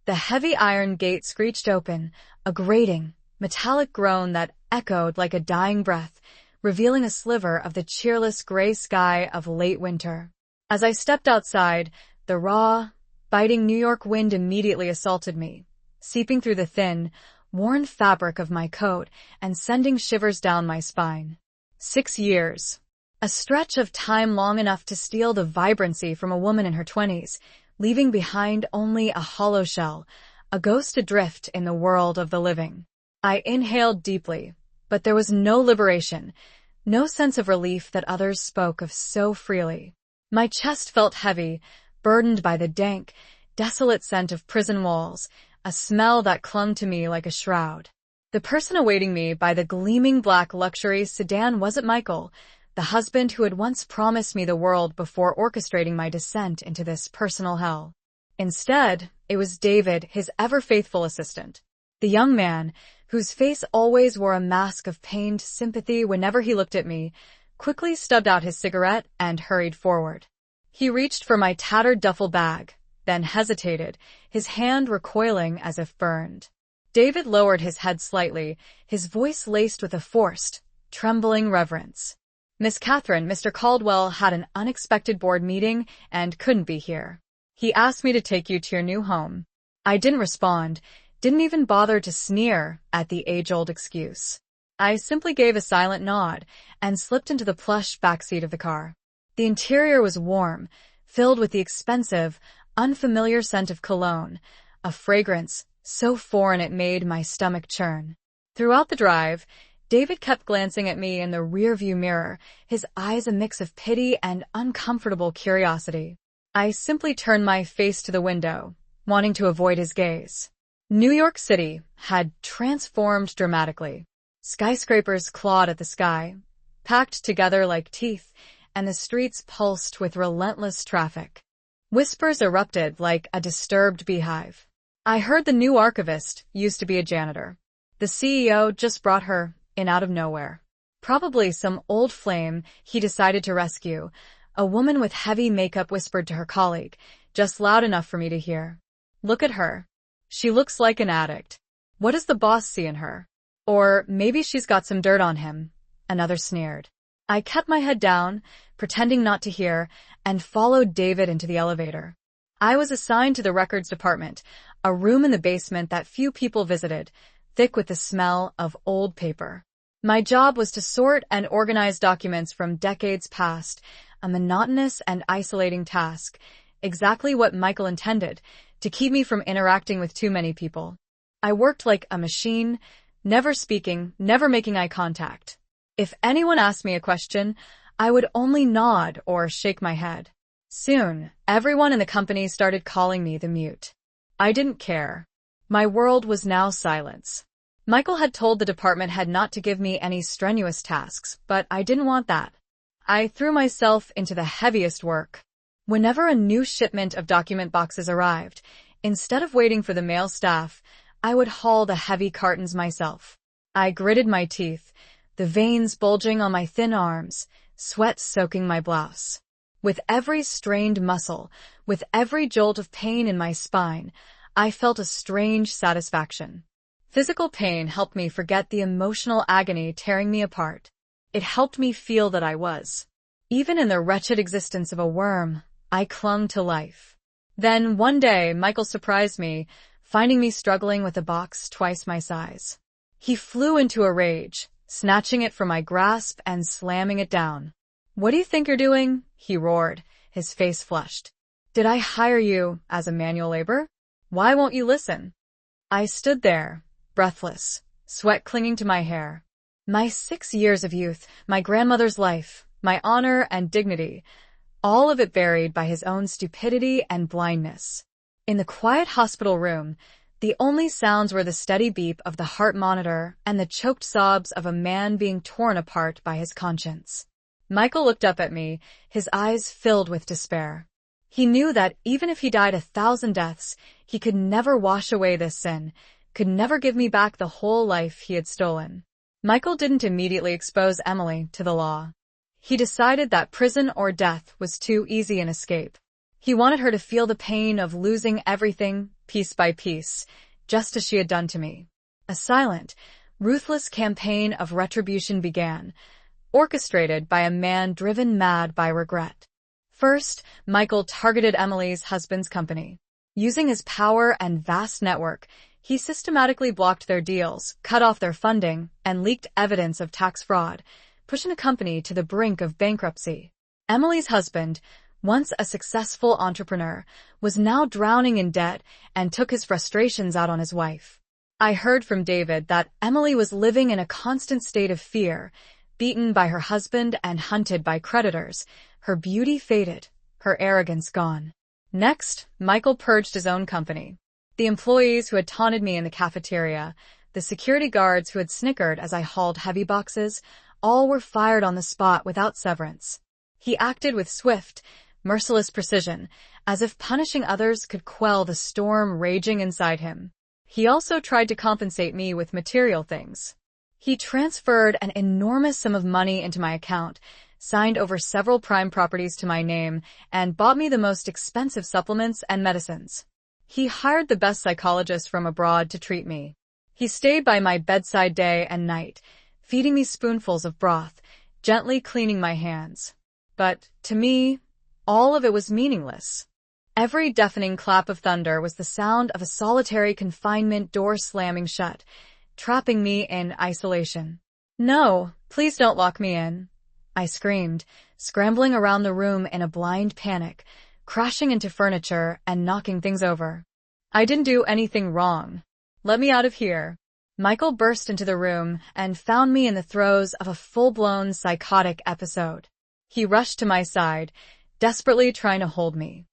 The heavy iron gate screeched open, a grating, metallic groan that echoed like a dying breath, revealing a sliver of the cheerless gray sky of late winter. As I stepped outside, the raw, biting New York wind immediately assaulted me, seeping through the thin, worn fabric of my coat and sending shivers down my spine. 6 years. A stretch of time long enough to steal the vibrancy from a woman in her 20s, leaving behind only a hollow shell, a ghost adrift in the world of the living. I inhaled deeply, but there was no liberation, no sense of relief that others spoke of so freely. My chest felt heavy, burdened by the dank, desolate scent of prison walls, a smell that clung to me like a shroud. The person awaiting me by the gleaming black luxury sedan wasn't Michael, the husband who had once promised me the world before orchestrating my descent into this personal hell. Instead, it was David, his ever-faithful assistant. The young man, whose face always wore a mask of pained sympathy whenever he looked at me, quickly stubbed out his cigarette and hurried forward. He reached for my tattered duffel bag, then hesitated, his hand recoiling as if burned. David lowered his head slightly, his voice laced with a forced, trembling reverence. "Miss Catherine, Mr. Caldwell had an unexpected board meeting and couldn't be here. He asked me to take you to your new home." I didn't respond, didn't even bother to sneer at the age-old excuse. I simply gave a silent nod and slipped into the plush backseat of the car. The interior was warm, filled with the expensive, unfamiliar scent of cologne, a fragrance so foreign it made my stomach churn. Throughout the drive, David kept glancing at me in the rearview mirror, his eyes a mix of pity and uncomfortable curiosity. I simply turned my face to the window, wanting to avoid his gaze. New York City had transformed dramatically. Skyscrapers clawed at the sky, packed together like teeth, and the streets pulsed with relentless traffic. Whispers erupted like a disturbed beehive. I heard the new archivist used to be a janitor. The CEO just brought her in out of nowhere. Probably some old flame he decided to rescue. A woman with heavy makeup whispered to her colleague, just loud enough for me to hear. "Look at her. She looks like an addict. What does the boss see in her? Or maybe she's got some dirt on him." Another sneered. I kept my head down, pretending not to hear, and followed David into the elevator. I was assigned to the records department, a room in the basement that few people visited, thick with the smell of old paper. My job was to sort and organize documents from decades past, a monotonous and isolating task, exactly what Michael intended, to keep me from interacting with too many people. I worked like a machine, never speaking, never making eye contact. If anyone asked me a question, I would only nod or shake my head. Soon, everyone in the company started calling me the mute. I didn't care. My world was now silence. Michael had told the department head not to give me any strenuous tasks, but I didn't want that. I threw myself into the heaviest work. Whenever a new shipment of document boxes arrived, instead of waiting for the mail staff, I would haul the heavy cartons myself. I gritted my teeth, the veins bulging on my thin arms, sweat soaking my blouse. With every strained muscle, with every jolt of pain in my spine, I felt a strange satisfaction. Physical pain helped me forget the emotional agony tearing me apart. It helped me feel that I was. Even in the wretched existence of a worm, I clung to life. Then, one day, Michael surprised me, finding me struggling with a box twice my size. He flew into a rage, snatching it from my grasp and slamming it down. "What do you think you're doing?" he roared, his face flushed. "Did I hire you as a manual labor? Why won't you listen?" I stood there, breathless, sweat clinging to my hair. My 6 years of youth, my grandmother's life, my honor and dignity, all of it buried by his own stupidity and blindness. In the quiet hospital room, the only sounds were the steady beep of the heart monitor and the choked sobs of a man being torn apart by his conscience. Michael looked up at me, his eyes filled with despair. He knew that even if he died 1,000 deaths, he could never wash away this sin, could never give me back the whole life he had stolen. Michael didn't immediately expose Emily to the law. He decided that prison or death was too easy an escape. He wanted her to feel the pain of losing everything, piece by piece, just as she had done to me. A silent, ruthless campaign of retribution began, orchestrated by a man driven mad by regret. First, Michael targeted Emily's husband's company. Using his power and vast network, he systematically blocked their deals, cut off their funding, and leaked evidence of tax fraud, pushing the company to the brink of bankruptcy. Emily's husband, once a successful entrepreneur, was now drowning in debt and took his frustrations out on his wife. I heard from David that Emily was living in a constant state of fear, beaten by her husband and hunted by creditors, her beauty faded, her arrogance gone. Next, Michael purged his own company. The employees who had taunted me in the cafeteria, the security guards who had snickered as I hauled heavy boxes, all were fired on the spot without severance. He acted with swift, merciless precision, as if punishing others could quell the storm raging inside him. He also tried to compensate me with material things. He transferred an enormous sum of money into my account, signed over several prime properties to my name, and bought me the most expensive supplements and medicines. He hired the best psychologist from abroad to treat me. He stayed by my bedside day and night, feeding me spoonfuls of broth, gently cleaning my hands. But, to me, all of it was meaningless. Every deafening clap of thunder was the sound of a solitary confinement door slamming shut, trapping me in isolation. "No, please don't lock me in," I screamed, scrambling around the room in a blind panic, crashing into furniture and knocking things over. "I didn't do anything wrong. Let me out of here." Michael burst into the room and found me in the throes of a full-blown psychotic episode. He rushed to my side, desperately trying to hold me.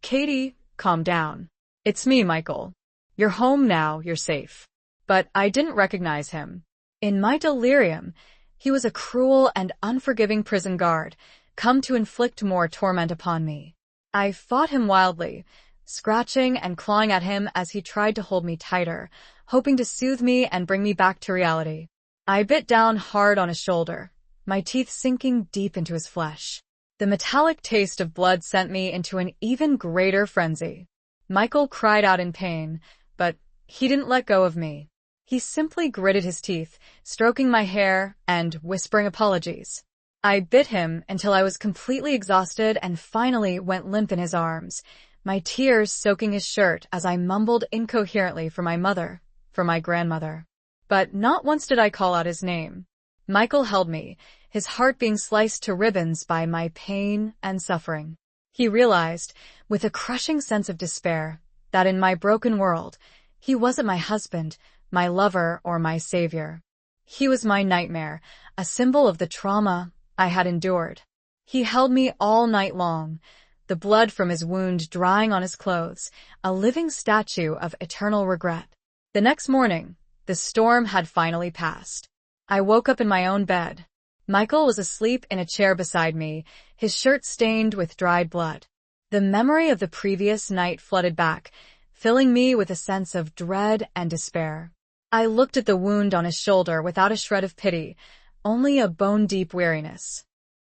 "Katie, calm down. It's me, Michael. You're home now, you're safe." But I didn't recognize him. In my delirium, he was a cruel and unforgiving prison guard, come to inflict more torment upon me. I fought him wildly, scratching and clawing at him as he tried to hold me tighter, hoping to soothe me and bring me back to reality. I bit down hard on his shoulder, my teeth sinking deep into his flesh. The metallic taste of blood sent me into an even greater frenzy. Michael cried out in pain, but he didn't let go of me. He simply gritted his teeth, stroking my hair and whispering apologies. I bit him until I was completely exhausted and finally went limp in his arms, my tears soaking his shirt as I mumbled incoherently for my mother, for my grandmother. But not once did I call out his name. Michael held me, his heart being sliced to ribbons by my pain and suffering. He realized, with a crushing sense of despair, that in my broken world, he wasn't my husband, my lover, or my savior. He was my nightmare, a symbol of the trauma I had endured. He held me all night long, the blood from his wound drying on his clothes, a living statue of eternal regret. The next morning, the storm had finally passed. I woke up in my own bed. Michael was asleep in a chair beside me, his shirt stained with dried blood. The memory of the previous night flooded back, filling me with a sense of dread and despair. I looked at the wound on his shoulder without a shred of pity, only a bone-deep weariness.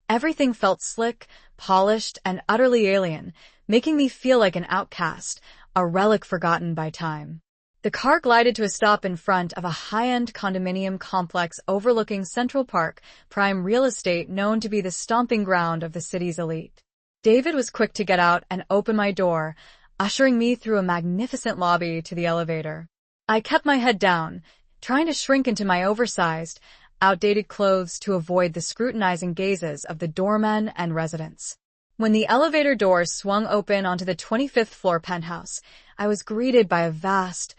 Everything felt slick, polished, and utterly alien, making me feel like an outcast, a relic forgotten by time. The car glided to a stop in front of a high-end condominium complex overlooking Central Park, prime real estate known to be the stomping ground of the city's elite. David was quick to get out and open my door, ushering me through a magnificent lobby to the elevator. I kept my head down, trying to shrink into my oversized, outdated clothes to avoid the scrutinizing gazes of the doormen and residents. When the elevator doors swung open onto the 25th floor penthouse, I was greeted by a vast,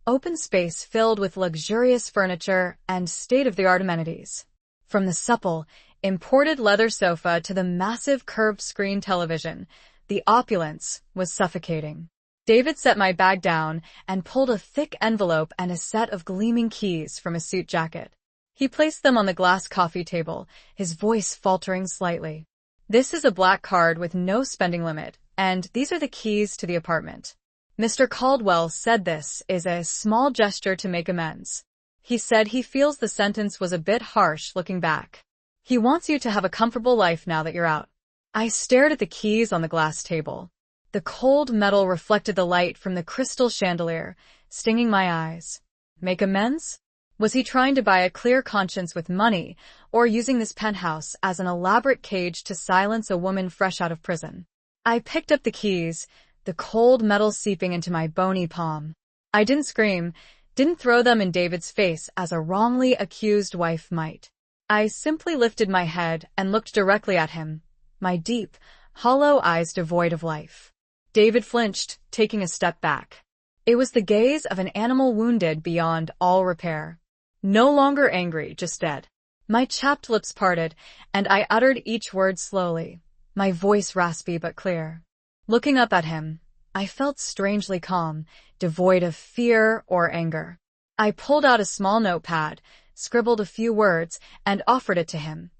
open space filled with luxurious furniture and state-of-the-art amenities. From the supple, imported leather sofa to the massive curved screen television, the opulence was suffocating. David set my bag down and pulled a thick envelope and a set of gleaming keys from a suit jacket. He placed them on the glass coffee table, his voice faltering slightly. "This is a black card with no spending limit, and these are the keys to the apartment. Mr. Caldwell said this is a small gesture to make amends. He said he feels the sentence was a bit harsh looking back. He wants you to have a comfortable life now that you're out." I stared at the keys on the glass table. The cold metal reflected the light from the crystal chandelier, stinging my eyes. Make amends? Was he trying to buy a clear conscience with money, or using this penthouse as an elaborate cage to silence a woman fresh out of prison? I picked up the keys, the cold metal seeping into my bony palm. I didn't scream, didn't throw them in David's face as a wrongly accused wife might. I simply lifted my head and looked directly at him, my deep, hollow eyes devoid of life. David flinched, taking a step back. It was the gaze of an animal wounded beyond all repair. No longer angry, just dead. My chapped lips parted, and I uttered each word slowly, my voice raspy but clear. Looking up at him, I felt strangely calm, devoid of fear or anger. I pulled out a small notepad, scribbled a few words, and offered it to him.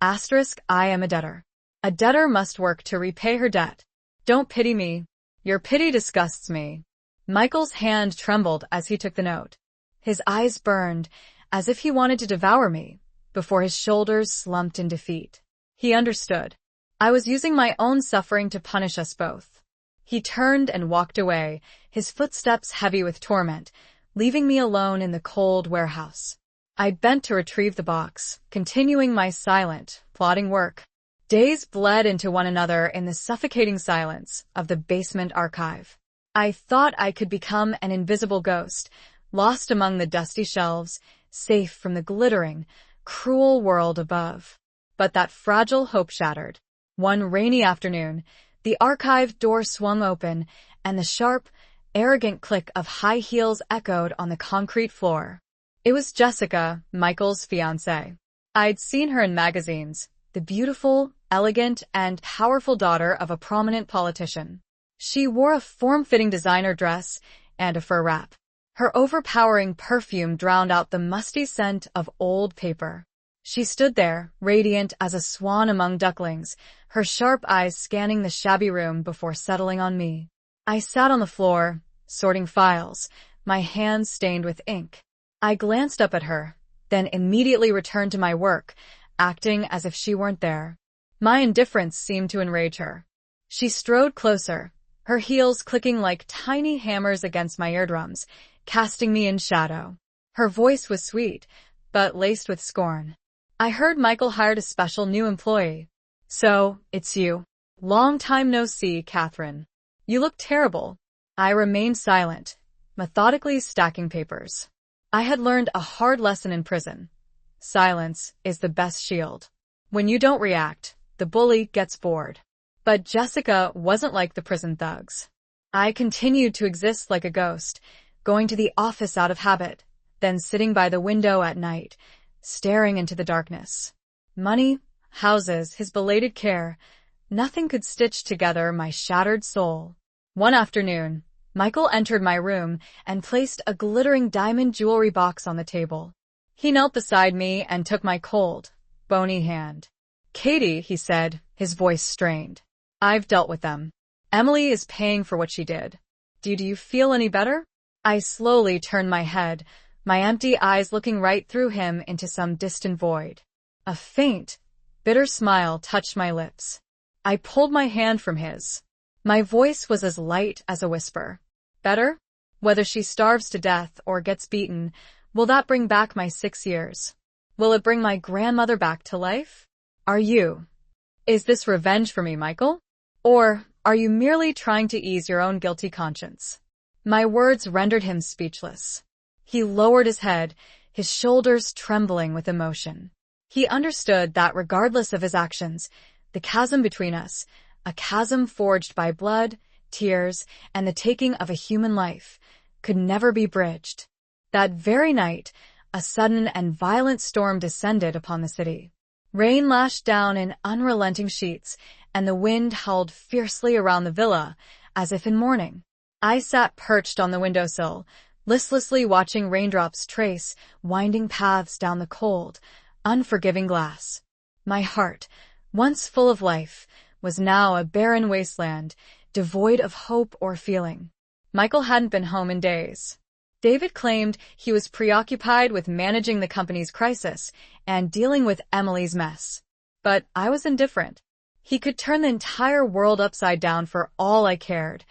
I am a debtor. A debtor must work to repay her debt. Don't pity me. Your pity disgusts me. Michael's hand trembled as he took the note. His eyes burned, as if he wanted to devour me, before his shoulders slumped in defeat. He understood. I was using my own suffering to punish us both. He turned and walked away, his footsteps heavy with torment, leaving me alone in the cold warehouse. I bent to retrieve the box, continuing my silent, plodding work. Days bled into one another in the suffocating silence of the basement archive. I thought I could become an invisible ghost, lost among the dusty shelves, safe from the glittering, cruel world above. But that fragile hope shattered. One rainy afternoon, the archive door swung open, and the sharp, arrogant click of high heels echoed on the concrete floor. It was Jessica, Michael's fiancée. I'd seen her in magazines, the beautiful, elegant, and powerful daughter of a prominent politician. She wore a form-fitting designer dress and a fur wrap. Her overpowering perfume drowned out the musty scent of old paper. She stood there, radiant as a swan among ducklings, her sharp eyes scanning the shabby room before settling on me. I sat on the floor, sorting files, my hands stained with ink. I glanced up at her, then immediately returned to my work, acting as if she weren't there. My indifference seemed to enrage her. She strode closer, her heels clicking like tiny hammers against my eardrums, casting me in shadow. Her voice was sweet, but laced with scorn. I heard Michael hired a special new employee. So, it's you. Long time no see, Catherine. You look terrible. I remained silent, methodically stacking papers. I had learned a hard lesson in prison. Silence is the best shield. When you don't react, the bully gets bored. But Jessica wasn't like the prison thugs. I continued to exist like a ghost, going to the office out of habit, then sitting by the window at night, staring into the darkness. Money, houses, his belated care, nothing could stitch together my shattered soul. One afternoon, Michael entered my room and placed a glittering diamond jewelry box on the table. He knelt beside me and took my cold, bony hand. "Katie," he said, his voice strained. "I've dealt with them. Emily is paying for what she did. Do you feel any better?" I slowly turned my head, my empty eyes looking right through him into some distant void. A faint, bitter smile touched my lips. I pulled my hand from his. My voice was as light as a whisper. "Better? Whether she starves to death or gets beaten, will that bring back my 6 years? Will it bring my grandmother back to life? Is this revenge for me, Michael? Or are you merely trying to ease your own guilty conscience?" My words rendered him speechless. He lowered his head, his shoulders trembling with emotion. He understood that regardless of his actions, the chasm between us, a chasm forged by blood, tears, and the taking of a human life, could never be bridged. That very night, a sudden and violent storm descended upon the city. Rain lashed down in unrelenting sheets, and the wind howled fiercely around the villa, as if in mourning. I sat perched on the windowsill, listlessly watching raindrops trace winding paths down the cold, unforgiving glass. My heart, once full of life, was now a barren wasteland, devoid of hope or feeling. Michael hadn't been home in days. David claimed he was preoccupied with managing the company's crisis and dealing with Emily's mess. But I was indifferent. He could turn the entire world upside down for all I cared.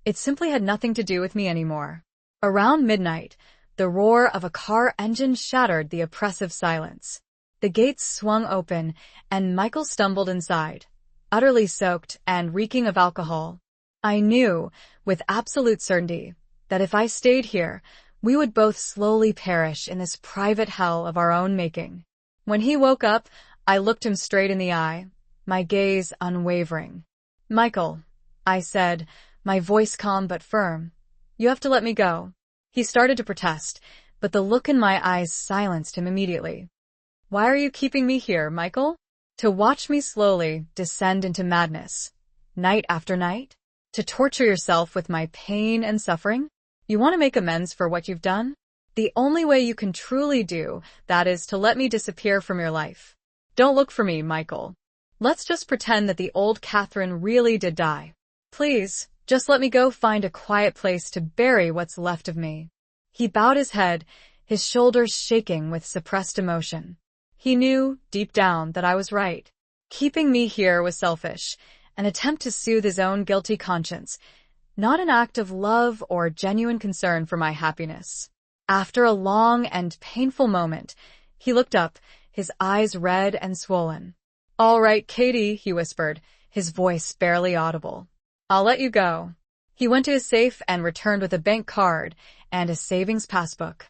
It simply had nothing to do with me anymore. Around midnight, the roar of a car engine shattered the oppressive silence. The gates swung open, and Michael stumbled inside, utterly soaked and reeking of alcohol. I knew, with absolute certainty, that if I stayed here, we would both slowly perish in this private hell of our own making. When he woke up, I looked him straight in the eye, my gaze unwavering. "Michael," I said, my voice calm but firm, "you have to let me go." He started to protest, but the look in my eyes silenced him immediately. "Why are you keeping me here, Michael? To watch me slowly descend into madness, night after night? To torture yourself with my pain and suffering? You want to make amends for what you've done? The only way you can truly do that is to let me disappear from your life. Don't look for me, Michael. Let's just pretend that the old Catherine really did die. Please, just let me go find a quiet place to bury what's left of me." He bowed his head, his shoulders shaking with suppressed emotion. He knew, deep down, that I was right. Keeping me here was selfish, an attempt to soothe his own guilty conscience, not an act of love or genuine concern for my happiness. After a long and painful moment, he looked up, his eyes red and swollen. "All right, Katie," he whispered, his voice barely audible. "I'll let you go." He went to his safe and returned with a bank card and a savings passbook.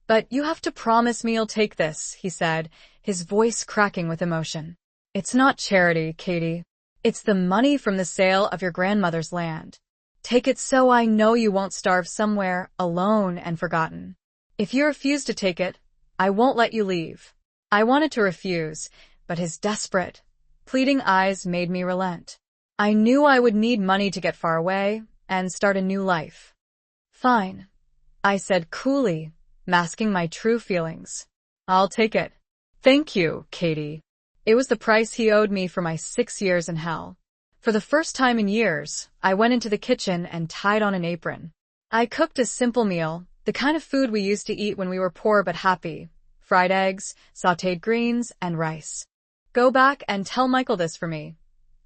"But you have to promise me you'll take this," he said, his voice cracking with emotion. "It's not charity, Katie. It's the money from the sale of your grandmother's land. Take it so I know you won't starve somewhere, alone and forgotten. If you refuse to take it, I won't let you leave." I wanted to refuse, but his desperate, pleading eyes made me relent. I knew I would need money to get far away and start a new life. "Fine," I said coolly, masking my true feelings. "I'll take it." "Thank you, Katie." It was the price he owed me for my 6 years in hell. For the first time in years, I went into the kitchen and tied on an apron. I cooked a simple meal, the kind of food we used to eat when we were poor but happy: fried eggs, sautéed greens, and rice. "Go back and tell Michael this for me.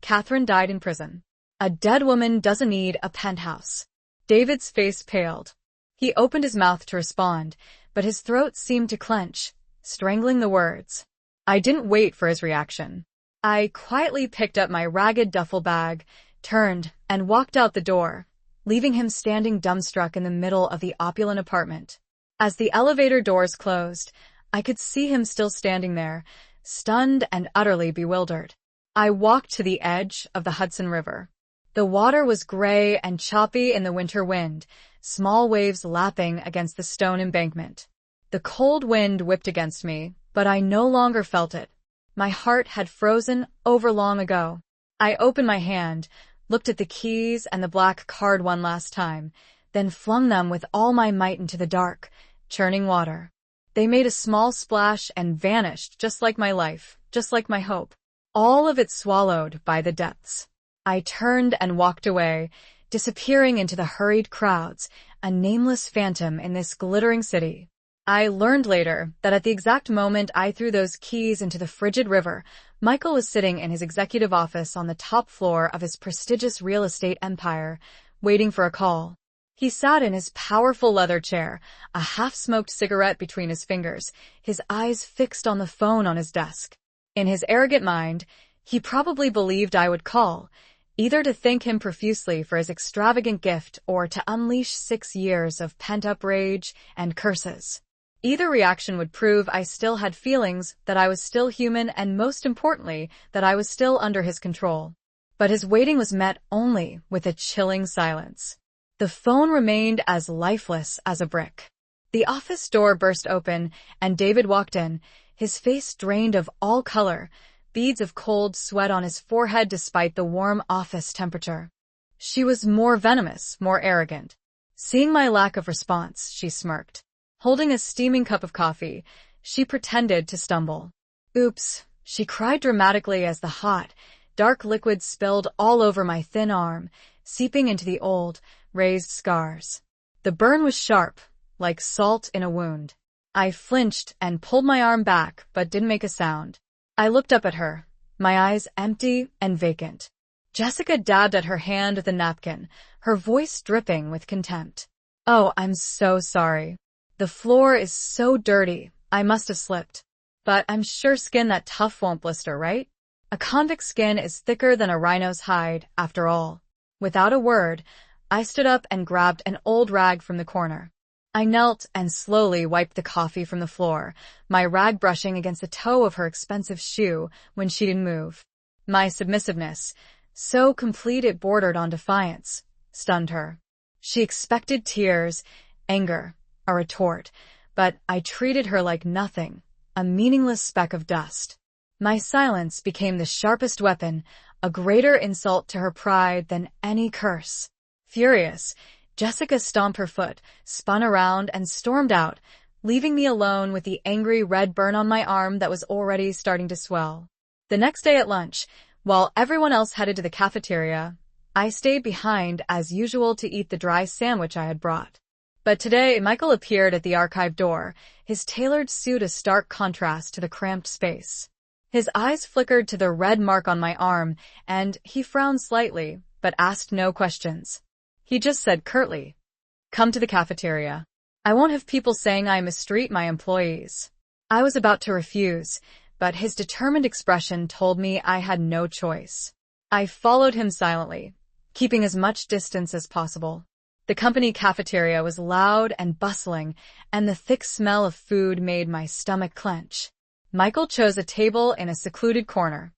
Catherine died in prison. A dead woman doesn't need a penthouse." David's face paled. He opened his mouth to respond, but his throat seemed to clench, strangling the words. I didn't wait for his reaction. I quietly picked up my ragged duffel bag, turned, and walked out the door, leaving him standing dumbstruck in the middle of the opulent apartment. As the elevator doors closed, I could see him still standing there, stunned and utterly bewildered. I walked to the edge of the Hudson River. The water was gray and choppy in the winter wind, small waves lapping against the stone embankment. The cold wind whipped against me, but I no longer felt it. My heart had frozen over long ago. I opened my hand, looked at the keys and the black card one last time, then flung them with all my might into the dark, churning water. They made a small splash and vanished, just like my life, just like my hope. All of it swallowed by the depths. I turned and walked away, disappearing into the hurried crowds, a nameless phantom in this glittering city. I learned later that at the exact moment I threw those keys into the frigid river, Michael was sitting in his executive office on the top floor of his prestigious real estate empire, waiting for a call. He sat in his powerful leather chair, a half-smoked cigarette between his fingers, his eyes fixed on the phone on his desk. In his arrogant mind, he probably believed I would call, either to thank him profusely for his extravagant gift or to unleash 6 years of pent-up rage and curses. Either reaction would prove I still had feelings, that I was still human, and most importantly, that I was still under his control. But his waiting was met only with a chilling silence. The phone remained as lifeless as a brick. The office door burst open, and David walked in, his face drained of all color, beads of cold sweat on his forehead despite the warm office temperature. She was more venomous, more arrogant. Seeing my lack of response, she smirked. Holding a steaming cup of coffee, she pretended to stumble. "Oops," she cried dramatically as the hot, dark liquid spilled all over my thin arm, seeping into the old, raised scars. The burn was sharp, like salt in a wound. I flinched and pulled my arm back, but didn't make a sound. I looked up at her, my eyes empty and vacant. Jessica dabbed at her hand with a napkin, her voice dripping with contempt. "Oh, I'm so sorry. The floor is so dirty, I must have slipped. But I'm sure skin that tough won't blister, right? A convict's skin is thicker than a rhino's hide, after all." Without a word, I stood up and grabbed an old rag from the corner. I knelt and slowly wiped the coffee from the floor, my rag brushing against the toe of her expensive shoe when she didn't move. My submissiveness, so complete it bordered on defiance, stunned her. She expected tears, anger, a retort, but I treated her like nothing, a meaningless speck of dust. My silence became the sharpest weapon, a greater insult to her pride than any curse. Furious, Jessica stomped her foot, spun around, and stormed out, leaving me alone with the angry red burn on my arm that was already starting to swell. The next day at lunch, while everyone else headed to the cafeteria, I stayed behind as usual to eat the dry sandwich I had brought. But today, Michael appeared at the archive door, his tailored suit a stark contrast to the cramped space. His eyes flickered to the red mark on my arm, and he frowned slightly, but asked no questions. He just said curtly, "Come to the cafeteria. I won't have people saying I mistreat my employees." I was about to refuse, but his determined expression told me I had no choice. I followed him silently, keeping as much distance as possible. The company cafeteria was loud and bustling, and the thick smell of food made my stomach clench. Michael chose a table in a secluded corner.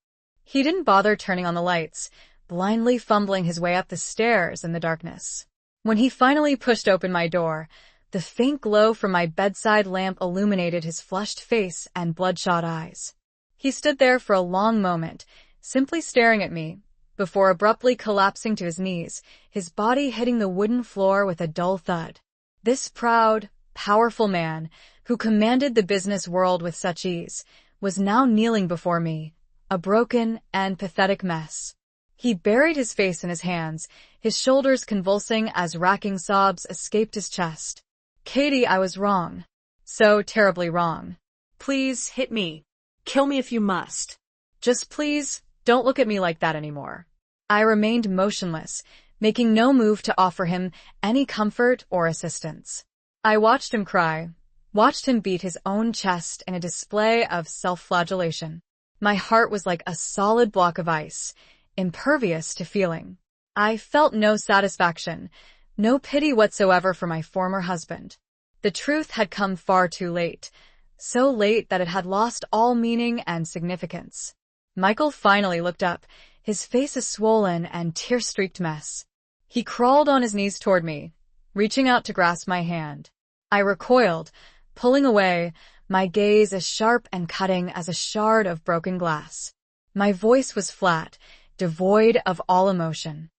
He didn't bother turning on the lights, blindly fumbling his way up the stairs in the darkness. When he finally pushed open my door, the faint glow from my bedside lamp illuminated his flushed face and bloodshot eyes. He stood there for a long moment, simply staring at me, before abruptly collapsing to his knees, his body hitting the wooden floor with a dull thud. This proud, powerful man, who commanded the business world with such ease, was now kneeling before me, a broken and pathetic mess. He buried his face in his hands, his shoulders convulsing as racking sobs escaped his chest. "Katie, I was wrong. So terribly wrong. Please hit me. Kill me if you must. Just please, don't look at me like that anymore." I remained motionless, making no move to offer him any comfort or assistance. I watched him cry, watched him beat his own chest in a display of self-flagellation. My heart was like a solid block of ice, impervious to feeling. I felt no satisfaction, no pity whatsoever for my former husband. The truth had come far too late, so late that it had lost all meaning and significance. Michael finally looked up, his face a swollen and tear-streaked mess. He crawled on his knees toward me, reaching out to grasp my hand. I recoiled, pulling away, my gaze as sharp and cutting as a shard of broken glass. My voice was flat, devoid of all emotion.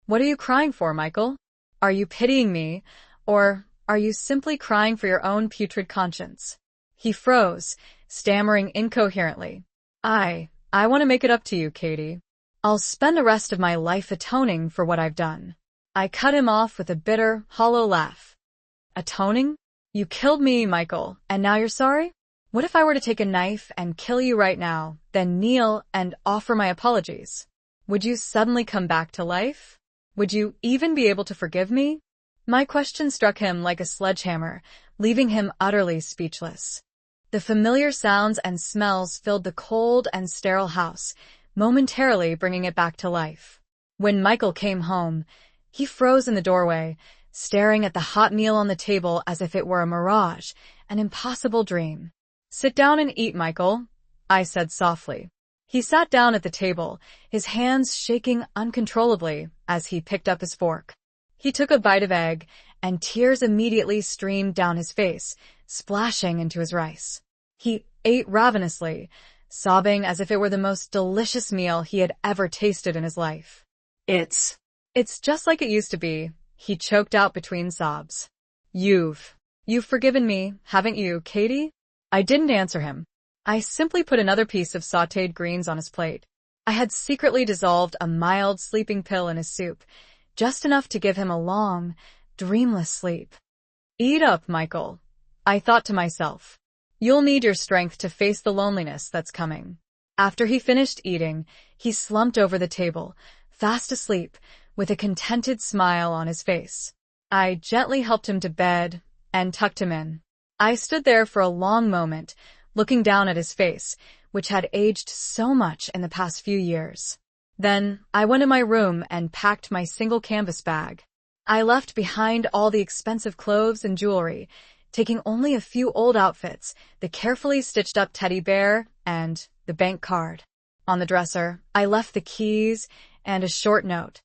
"What are you crying for, Michael? Are you pitying me, or are you simply crying for your own putrid conscience?" He froze, stammering incoherently. I want to make it up to you, Katie. I'll spend the rest of my life atoning for what I've done." I cut him off with a bitter, hollow laugh. "Atoning? You killed me, Michael, and now you're sorry? What if I were to take a knife and kill you right now, then kneel and offer my apologies? Would you suddenly come back to life? Would you even be able to forgive me?" My question struck him like a sledgehammer, leaving him utterly speechless. The familiar sounds and smells filled the cold and sterile house, momentarily bringing it back to life. When Michael came home, he froze in the doorway, staring at the hot meal on the table as if it were a mirage, an impossible dream. "Sit down and eat, Michael," I said softly. He sat down at the table, his hands shaking uncontrollably as he picked up his fork. He took a bite of egg, and tears immediately streamed down his face, splashing into his rice. He ate ravenously, sobbing as if it were the most delicious meal he had ever tasted in his life. It's just like it used to be," he choked out between sobs. You've forgiven me, haven't you, Katie?" I didn't answer him. I simply put another piece of sautéed greens on his plate. I had secretly dissolved a mild sleeping pill in his soup, just enough to give him a long, dreamless sleep. "Eat up, Michael," I thought to myself. "You'll need your strength to face the loneliness that's coming." After he finished eating, he slumped over the table, fast asleep, with a contented smile on his face. I gently helped him to bed and tucked him in. I stood there for a long moment, looking down at his face, which had aged so much in the past few years. Then I went in my room and packed my single canvas bag. I left behind all the expensive clothes and jewelry, taking only a few old outfits, the carefully stitched up teddy bear, and the bank card. On the dresser, I left the keys and a short note.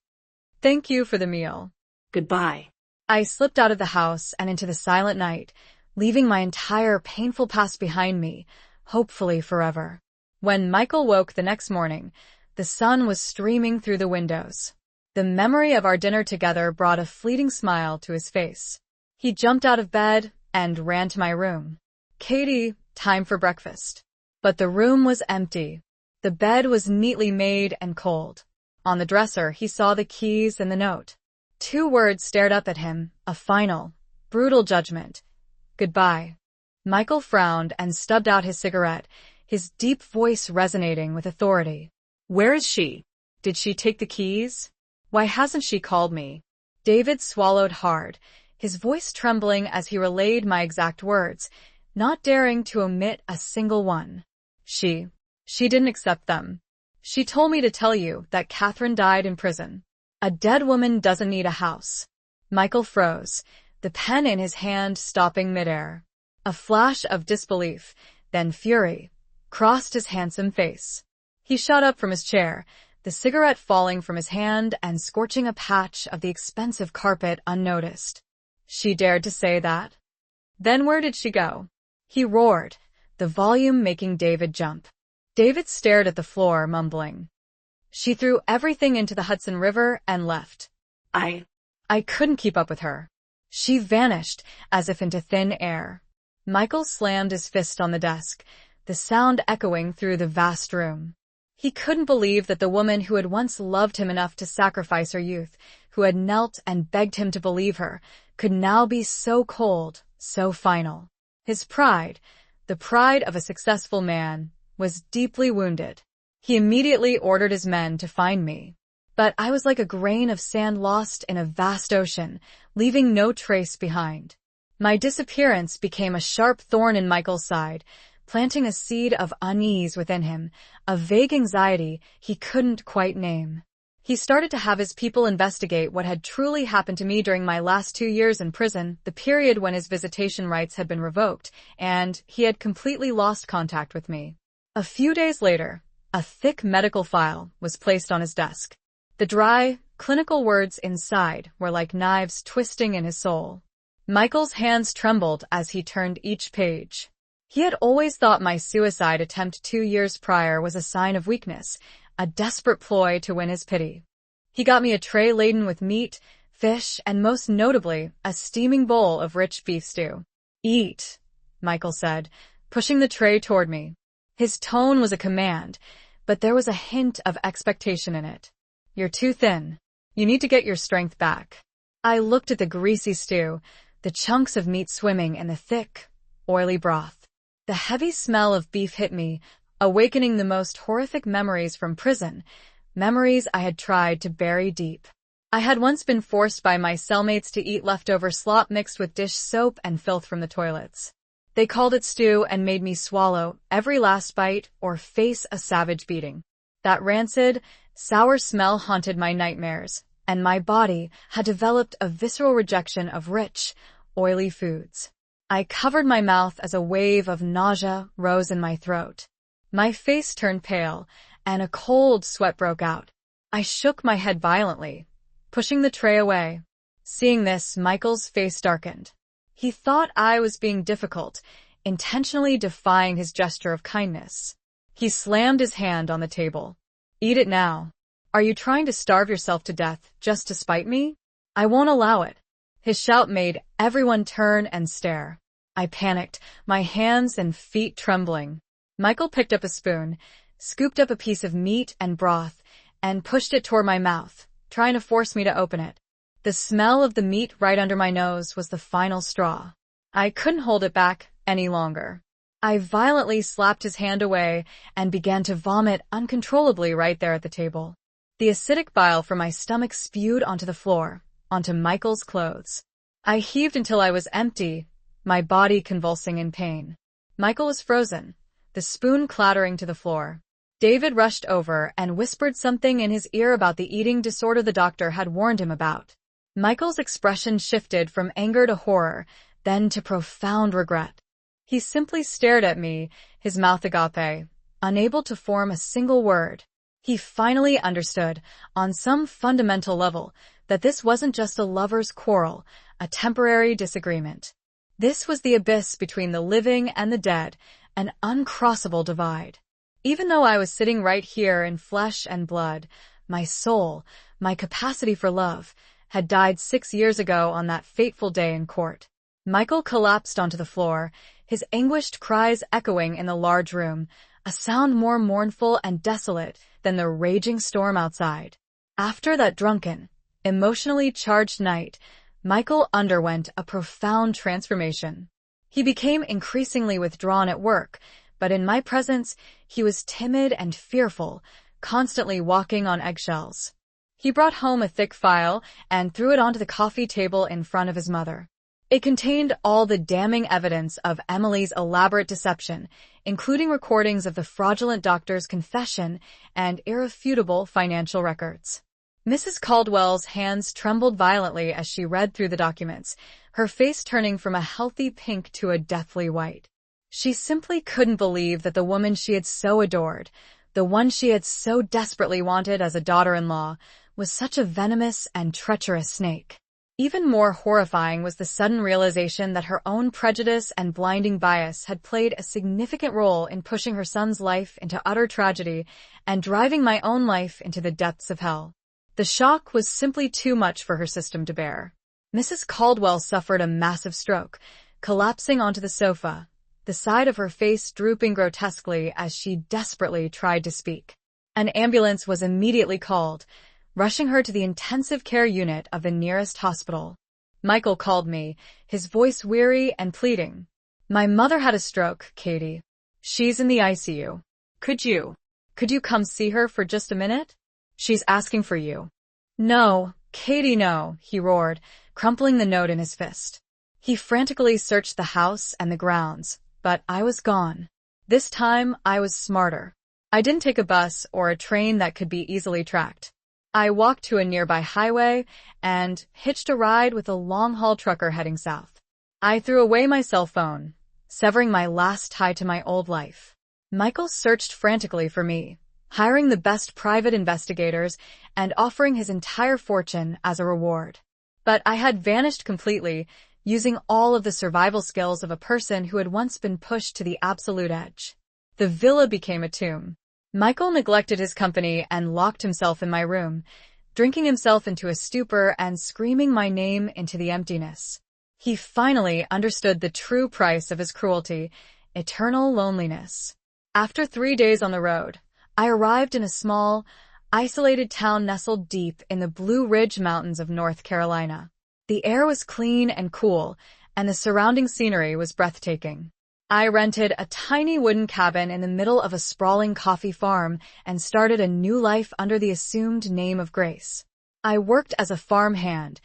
Thank you for the meal. Goodbye. I slipped out of the house and into the silent night, leaving my entire painful past behind me, hopefully forever. When Michael woke the next morning, the sun was streaming through the windows. The memory of our dinner together brought a fleeting smile to his face. He jumped out of bed and ran to my room. Katie, time for breakfast. But the room was empty. The bed was neatly made and cold. On the dresser, he saw the keys and the note. 2 words stared up at him, a final, brutal judgment. Goodbye. Michael frowned and stubbed out his cigarette, his deep voice resonating with authority. Where is she? Did she take the keys? Why hasn't she called me? David swallowed hard, his voice trembling as he relayed my exact words, not daring to omit a single one. She didn't accept them. She told me to tell you that Catherine died in prison. A dead woman doesn't need a house. Michael froze, the pen in his hand stopping midair. A flash of disbelief, then fury, crossed his handsome face. He shot up from his chair, the cigarette falling from his hand and scorching a patch of the expensive carpet unnoticed. She dared to say that? Then where did she go? He roared, the volume making David jump. David stared at the floor, mumbling. She threw everything into the Hudson River and left. I couldn't keep up with her. She vanished, as if into thin air. Michael slammed his fist on the desk, the sound echoing through the vast room. He couldn't believe that the woman who had once loved him enough to sacrifice her youth, who had knelt and begged him to believe her, could now be so cold, so final. His pride, the pride of a successful man, was deeply wounded. He immediately ordered his men to find me. But I was like a grain of sand lost in a vast ocean, leaving no trace behind. My disappearance became a sharp thorn in Michael's side, planting a seed of unease within him, a vague anxiety he couldn't quite name. He started to have his people investigate what had truly happened to me during my last 2 years in prison, the period when his visitation rights had been revoked, and he had completely lost contact with me. A few days later, a thick medical file was placed on his desk. The dry, clinical words inside were like knives twisting in his soul. Michael's hands trembled as he turned each page. He had always thought my suicide attempt 2 years prior was a sign of weakness, a desperate ploy to win his pity. He got me a tray laden with meat, fish, and most notably, a steaming bowl of rich beef stew. Eat, Michael said, pushing the tray toward me. His tone was a command, but there was a hint of expectation in it. You're too thin. You need to get your strength back. I looked at the greasy stew, the chunks of meat swimming in the thick, oily broth. The heavy smell of beef hit me, awakening the most horrific memories from prison, memories I had tried to bury deep. I had once been forced by my cellmates to eat leftover slop mixed with dish soap and filth from the toilets. They called it stew and made me swallow every last bite or face a savage beating. That rancid, sour smell haunted my nightmares, and my body had developed a visceral rejection of rich, oily foods. I covered my mouth as a wave of nausea rose in my throat. My face turned pale, and a cold sweat broke out. I shook my head violently, pushing the tray away. Seeing this, Michael's face darkened. He thought I was being difficult, intentionally defying his gesture of kindness. He slammed his hand on the table. Eat it now. Are you trying to starve yourself to death just to spite me? I won't allow it. His shout made everyone turn and stare. I panicked, my hands and feet trembling. Michael picked up a spoon, scooped up a piece of meat and broth, and pushed it toward my mouth, trying to force me to open it. The smell of the meat right under my nose was the final straw. I couldn't hold it back any longer. I violently slapped his hand away and began to vomit uncontrollably right there at the table. The acidic bile from my stomach spewed onto the floor, onto Michael's clothes. I heaved until I was empty, my body convulsing in pain. Michael was frozen, the spoon clattering to the floor. David rushed over and whispered something in his ear about the eating disorder the doctor had warned him about. Michael's expression shifted from anger to horror, then to profound regret. He simply stared at me, his mouth agape, unable to form a single word. He finally understood, on some fundamental level, that this wasn't just a lover's quarrel, a temporary disagreement. This was the abyss between the living and the dead, an uncrossable divide. Even though I was sitting right here in flesh and blood, my soul, my capacity for love, had died 6 years ago on that fateful day in court. Michael collapsed onto the floor, his anguished cries echoing in the large room, a sound more mournful and desolate than the raging storm outside. After that drunken, emotionally charged night, Michael underwent a profound transformation. He became increasingly withdrawn at work, but in my presence, he was timid and fearful, constantly walking on eggshells. He brought home a thick file and threw it onto the coffee table in front of his mother. It contained all the damning evidence of Emily's elaborate deception, including recordings of the fraudulent doctor's confession and irrefutable financial records. Mrs. Caldwell's hands trembled violently as she read through the documents, her face turning from a healthy pink to a deathly white. She simply couldn't believe that the woman she had so adored, the one she had so desperately wanted as a daughter-in-law, was such a venomous and treacherous snake. Even more horrifying was the sudden realization that her own prejudice and blinding bias had played a significant role in pushing her son's life into utter tragedy and driving my own life into the depths of hell. The shock was simply too much for her system to bear. Mrs. Caldwell suffered a massive stroke, collapsing onto the sofa, the side of her face drooping grotesquely as she desperately tried to speak. An ambulance was immediately called, rushing her to the intensive care unit of the nearest hospital. Michael called me, his voice weary and pleading. "My mother had a stroke, Katie. She's in the ICU. Could you come see her for just a minute? She's asking for you." "No, Katie, no," he roared, crumpling the note in his fist. He frantically searched the house and the grounds, but I was gone. This time, I was smarter. I didn't take a bus or a train that could be easily tracked. I walked to a nearby highway and hitched a ride with a long-haul trucker heading south. I threw away my cell phone, severing my last tie to my old life. Michael searched frantically for me, hiring the best private investigators and offering his entire fortune as a reward. But I had vanished completely, using all of the survival skills of a person who had once been pushed to the absolute edge. The villa became a tomb. Michael neglected his company and locked himself in my room, drinking himself into a stupor and screaming my name into the emptiness. He finally understood the true price of his cruelty, eternal loneliness. After 3 days on the road, I arrived in a small, isolated town nestled deep in the Blue Ridge Mountains of North Carolina. The air was clean and cool, and the surrounding scenery was breathtaking. I rented a tiny wooden cabin in the middle of a sprawling coffee farm and started a new life under the assumed name of Grace. I worked as a farm hand,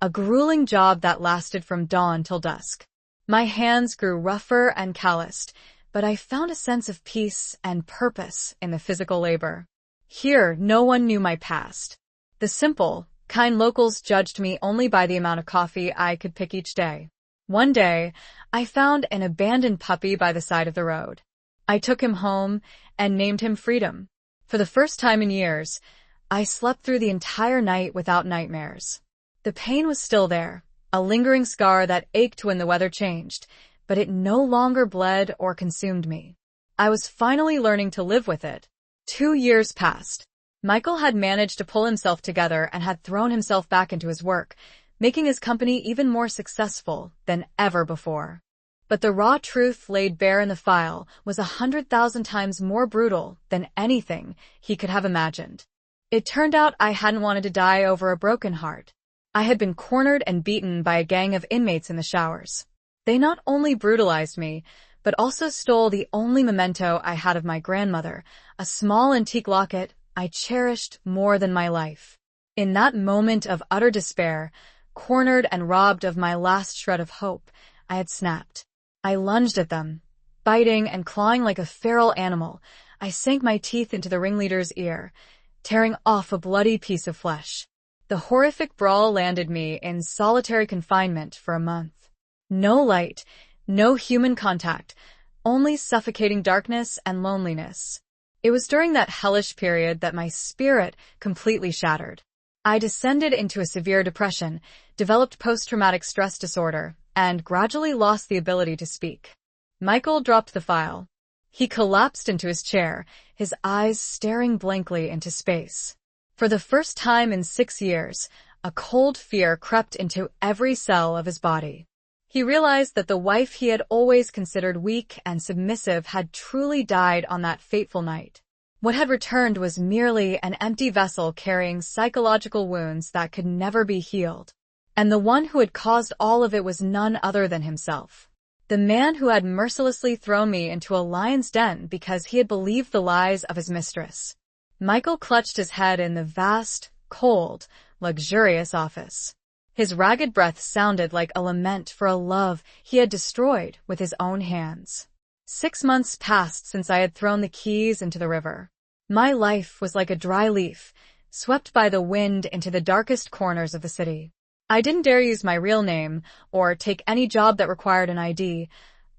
a grueling job that lasted from dawn till dusk. My hands grew rougher and calloused, but I found a sense of peace and purpose in the physical labor. Here, no one knew my past. The simple, kind locals judged me only by the amount of coffee I could pick each day. One day, I found an abandoned puppy by the side of the road. I took him home and named him Freedom. For the first time in years, I slept through the entire night without nightmares. The pain was still there, a lingering scar that ached when the weather changed, but it no longer bled or consumed me. I was finally learning to live with it. 2 years passed. Michael had managed to pull himself together and had thrown himself back into his work, making his company even more successful than ever before. But the raw truth laid bare in the file was 100,000 times more brutal than anything he could have imagined. It turned out I hadn't wanted to die over a broken heart. I had been cornered and beaten by a gang of inmates in the showers. They not only brutalized me, but also stole the only memento I had of my grandmother, a small antique locket I cherished more than my life. In that moment of utter despair, cornered and robbed of my last shred of hope, I had snapped. I lunged at them, biting and clawing like a feral animal. I sank my teeth into the ringleader's ear, tearing off a bloody piece of flesh. The horrific brawl landed me in solitary confinement for a month. No light, no human contact, only suffocating darkness and loneliness. It was during that hellish period that my spirit completely shattered. I descended into a severe depression, developed post-traumatic stress disorder, and gradually lost the ability to speak. Michael dropped the file. He collapsed into his chair, his eyes staring blankly into space. For the first time in 6 years, a cold fear crept into every cell of his body. He realized that the wife he had always considered weak and submissive had truly died on that fateful night. What had returned was merely an empty vessel carrying psychological wounds that could never be healed. And the one who had caused all of it was none other than himself. The man who had mercilessly thrown me into a lion's den because he had believed the lies of his mistress. Michael clutched his head in the vast, cold, luxurious office. His ragged breath sounded like a lament for a love he had destroyed with his own hands. 6 months passed since I had thrown the keys into the river. My life was like a dry leaf, swept by the wind into the darkest corners of the city. I didn't dare use my real name or take any job that required an ID,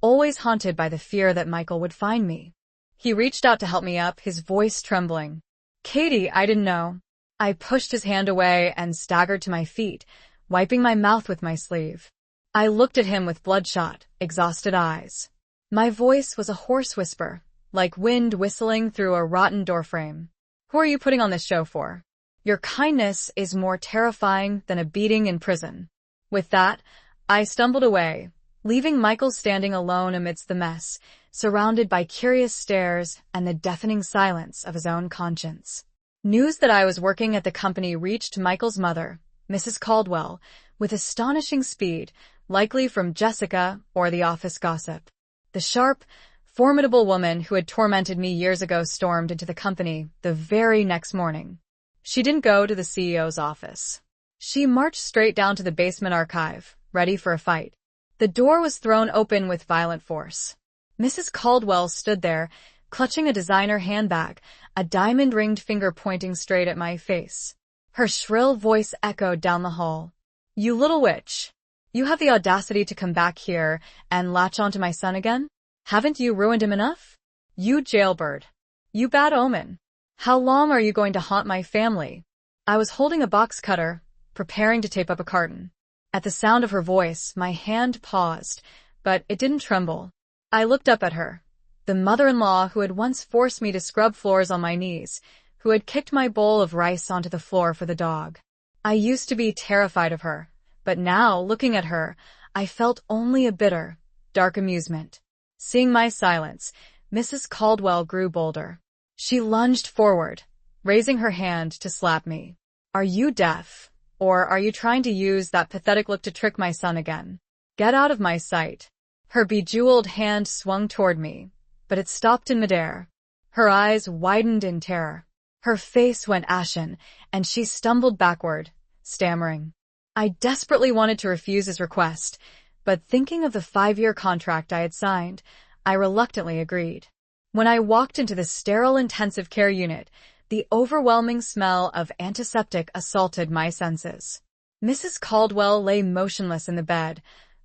always haunted by the fear that Michael would find me. He reached out to help me up, his voice trembling. "Katie, I didn't know." I pushed his hand away and staggered to my feet, wiping my mouth with my sleeve. I looked at him with bloodshot, exhausted eyes. My voice was a hoarse whisper, like wind whistling through a rotten doorframe. "Who are you putting on this show for? Your kindness is more terrifying than a beating in prison." With that, I stumbled away, leaving Michael standing alone amidst the mess, surrounded by curious stares and the deafening silence of his own conscience. News that I was working at the company reached Michael's mother, Mrs. Caldwell, with astonishing speed, likely from Jessica or the office gossip. The sharp, formidable woman who had tormented me years ago stormed into the company the very next morning. She didn't go to the CEO's office. She marched straight down to the basement archive, ready for a fight. The door was thrown open with violent force. Mrs. Caldwell stood there, clutching a designer handbag, a diamond-ringed finger pointing straight at my face. Her shrill voice echoed down the hall. "You little witch! You have the audacity to come back here and latch onto my son again? Haven't you ruined him enough? You jailbird! You bad omen! How long are you going to haunt my family?" I was holding a box cutter, preparing to tape up a carton. At the sound of her voice, my hand paused, but it didn't tremble. I looked up at her, the mother-in-law who had once forced me to scrub floors on my knees, who had kicked my bowl of rice onto the floor for the dog. I used to be terrified of her, but now, looking at her, I felt only a bitter, dark amusement. Seeing my silence, Mrs. Caldwell grew bolder. She lunged forward, raising her hand to slap me. "Are you deaf? Or are you trying to use that pathetic look to trick my son again? Get out of my sight." Her bejeweled hand swung toward me, but it stopped in midair. Her eyes widened in terror. Her face went ashen, and she stumbled backward, stammering. I desperately wanted to refuse his request, but thinking of the 5-year contract I had signed, I reluctantly agreed. When I walked into the sterile intensive care unit, the overwhelming smell of antiseptic assaulted my senses. Mrs. Caldwell lay motionless in the bed,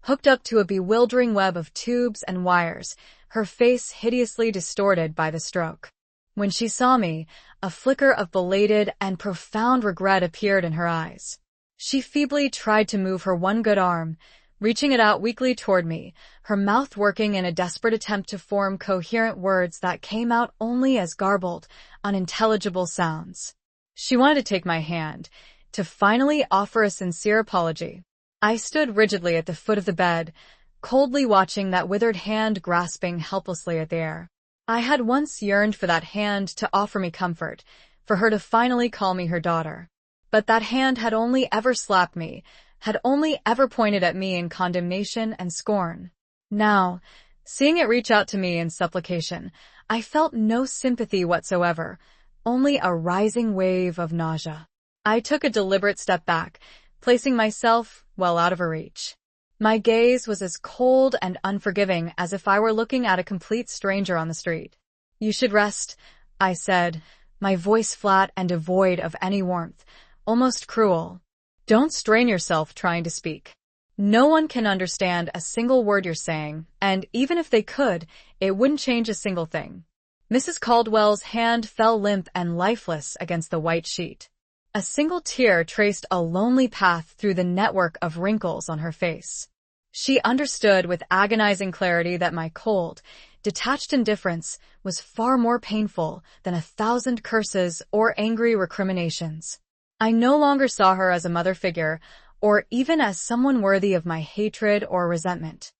hooked up to a bewildering web of tubes and wires, her face hideously distorted by the stroke. When she saw me, a flicker of belated and profound regret appeared in her eyes. She feebly tried to move her one good arm, reaching it out weakly toward me, her mouth working in a desperate attempt to form coherent words that came out only as garbled, unintelligible sounds. She wanted to take my hand, to finally offer a sincere apology. I stood rigidly at the foot of the bed, coldly watching that withered hand grasping helplessly at the air. I had once yearned for that hand to offer me comfort, for her to finally call me her daughter. But that hand had only ever slapped me, had only ever pointed at me in condemnation and scorn. Now, Seeing it reach out to me in supplication, I felt no sympathy whatsoever, only a rising wave of nausea. I took a deliberate step back, placing myself well out of her reach. My gaze was as cold and unforgiving as if I were looking at a complete stranger on the street. "You should rest," I said, my voice flat and devoid of any warmth, almost cruel. "Don't strain yourself trying to speak. No one can understand a single word you're saying, and even if they could, it wouldn't change a single thing." Mrs. Caldwell's hand fell limp and lifeless against the white sheet. A single tear traced a lonely path through the network of wrinkles on her face. She understood with agonizing clarity that my cold, detached indifference was far more painful than 1,000 curses or angry recriminations. I no longer saw her as a mother figure, or even as someone worthy of my hatred or resentment.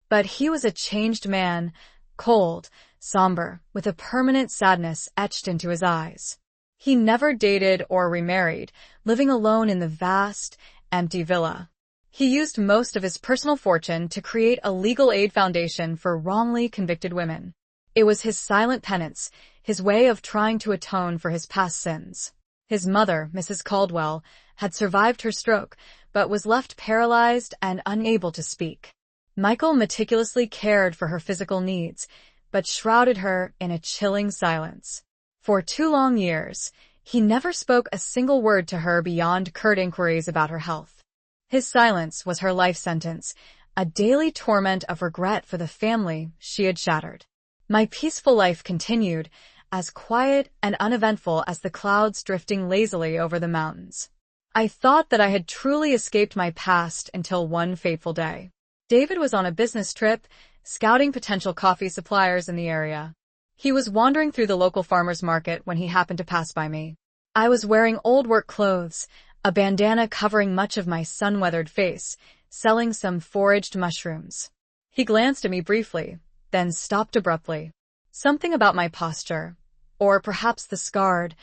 But he was a changed man, cold, somber, with a permanent sadness etched into his eyes. He never dated or remarried, living alone in the vast, empty villa. He used most of his personal fortune to create a legal aid foundation for wrongly convicted women. It was his silent penance, his way of trying to atone for his past sins. His mother, Mrs. Caldwell, had survived her stroke, but was left paralyzed and unable to speak. Michael meticulously cared for her physical needs, but shrouded her in a chilling silence. For 2 long years, he never spoke a single word to her beyond curt inquiries about her health. His silence was her life sentence, a daily torment of regret for the family she had shattered. My peaceful life continued, as quiet and uneventful as the clouds drifting lazily over the mountains. I thought that I had truly escaped my past until one fateful day. David was on a business trip, scouting potential coffee suppliers in the area. He was wandering through the local farmer's market when he happened to pass by me. I was wearing old work clothes, a bandana covering much of my sun-weathered face, selling some foraged mushrooms. He glanced at me briefly, then stopped abruptly. Something about my posture, or perhaps the scarred,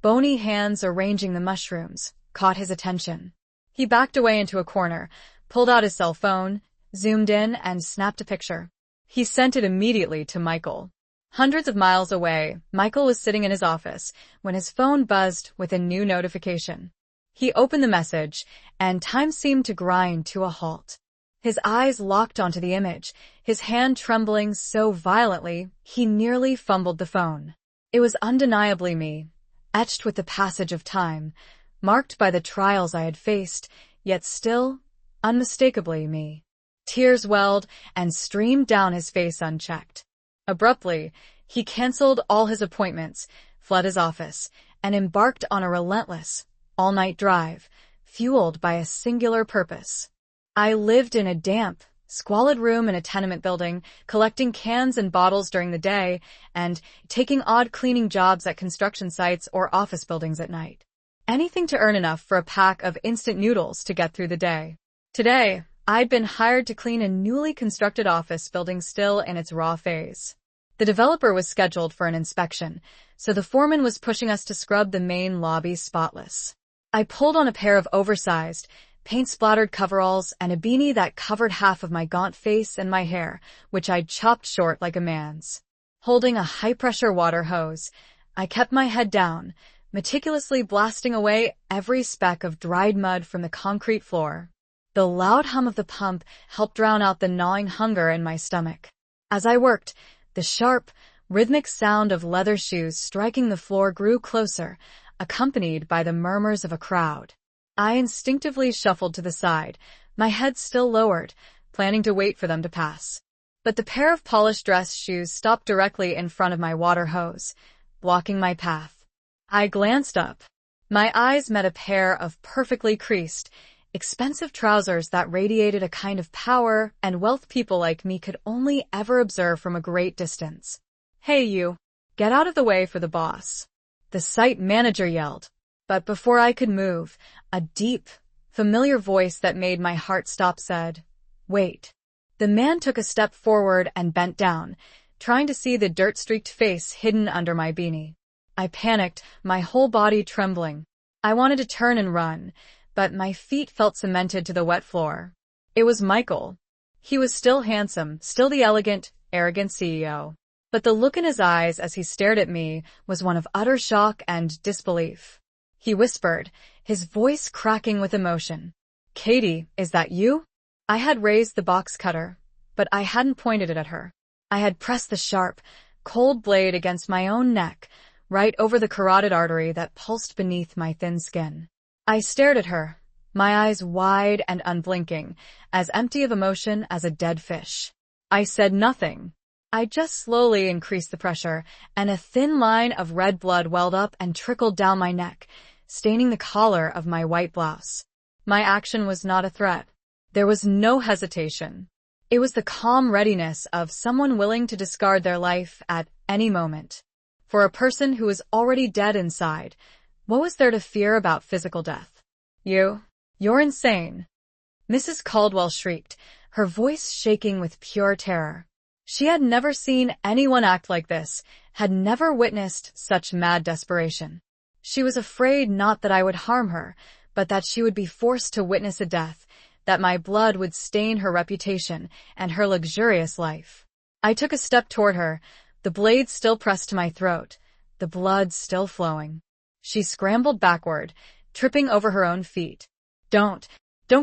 bony hands arranging the mushrooms, caught his attention. He backed away into a corner, pulled out his cell phone, zoomed in, and snapped a picture. He sent it immediately to Michael. Hundreds of miles away, Michael was sitting in his office when his phone buzzed with a new notification. He opened the message, and time seemed to grind to a halt. His eyes locked onto the image, his hand trembling so violently he nearly fumbled the phone. It was undeniably me, etched with the passage of time, marked by the trials I had faced, yet still, unmistakably me. Tears welled and streamed down his face unchecked. Abruptly, he canceled all his appointments, fled his office, and embarked on a relentless, all-night drive, fueled by a singular purpose. I lived in a damp, squalid room in a tenement building, collecting cans and bottles during the day, and taking odd cleaning jobs at construction sites or office buildings at night. Anything to earn enough for a pack of instant noodles to get through the day. Today, I'd been hired to clean a newly constructed office building still in its raw phase. The developer was scheduled for an inspection, so the foreman was pushing us to scrub the main lobby spotless. I pulled on a pair of oversized, paint-splattered coveralls and a beanie that covered half of my gaunt face and my hair, which I'd chopped short like a man's. Holding a high-pressure water hose, I kept my head down, meticulously blasting away every speck of dried mud from the concrete floor. The loud hum of the pump helped drown out the gnawing hunger in my stomach. As I worked, the sharp, rhythmic sound of leather shoes striking the floor grew closer, accompanied by the murmurs of a crowd. I instinctively shuffled to the side, my head still lowered, planning to wait for them to pass. But the pair of polished dress shoes stopped directly in front of my water hose, blocking my path. I glanced up. My eyes met a pair of perfectly creased, expensive trousers that radiated a kind of power and wealth people like me could only ever observe from a great distance. "Hey you, get out of the way for the boss," the site manager yelled. But before I could move, a deep, familiar voice that made my heart stop said, "Wait." The man took a step forward and bent down, trying to see the dirt-streaked face hidden under my beanie. I panicked, my whole body trembling. I wanted to turn and run, but my feet felt cemented to the wet floor. It was Michael. He was still handsome, still the elegant, arrogant CEO. But the look in his eyes as he stared at me was one of utter shock and disbelief. He whispered, his voice cracking with emotion. "Katie, is that you?" I had raised the box cutter, but I hadn't pointed it at her. I had pressed the sharp, cold blade against my own neck, right over the carotid artery that pulsed beneath my thin skin. I stared at her, my eyes wide and unblinking, as empty of emotion as a dead fish. I said nothing. I just slowly increased the pressure, and a thin line of red blood welled up and trickled down my neck, staining the collar of my white blouse. My action was not a threat. There was no hesitation. It was the calm readiness of someone willing to discard their life at any moment. For a person who was already dead inside, what was there to fear about physical death? You're insane. Mrs. Caldwell shrieked, her voice shaking with pure terror. She had never seen anyone act like this, had never witnessed such mad desperation. She was afraid not that I would harm her, but that she would be forced to witness a death, that my blood would stain her reputation and her luxurious life. I took a step toward her, the blade still pressed to my throat, the blood still flowing. She scrambled backward, tripping over her own feet. Don't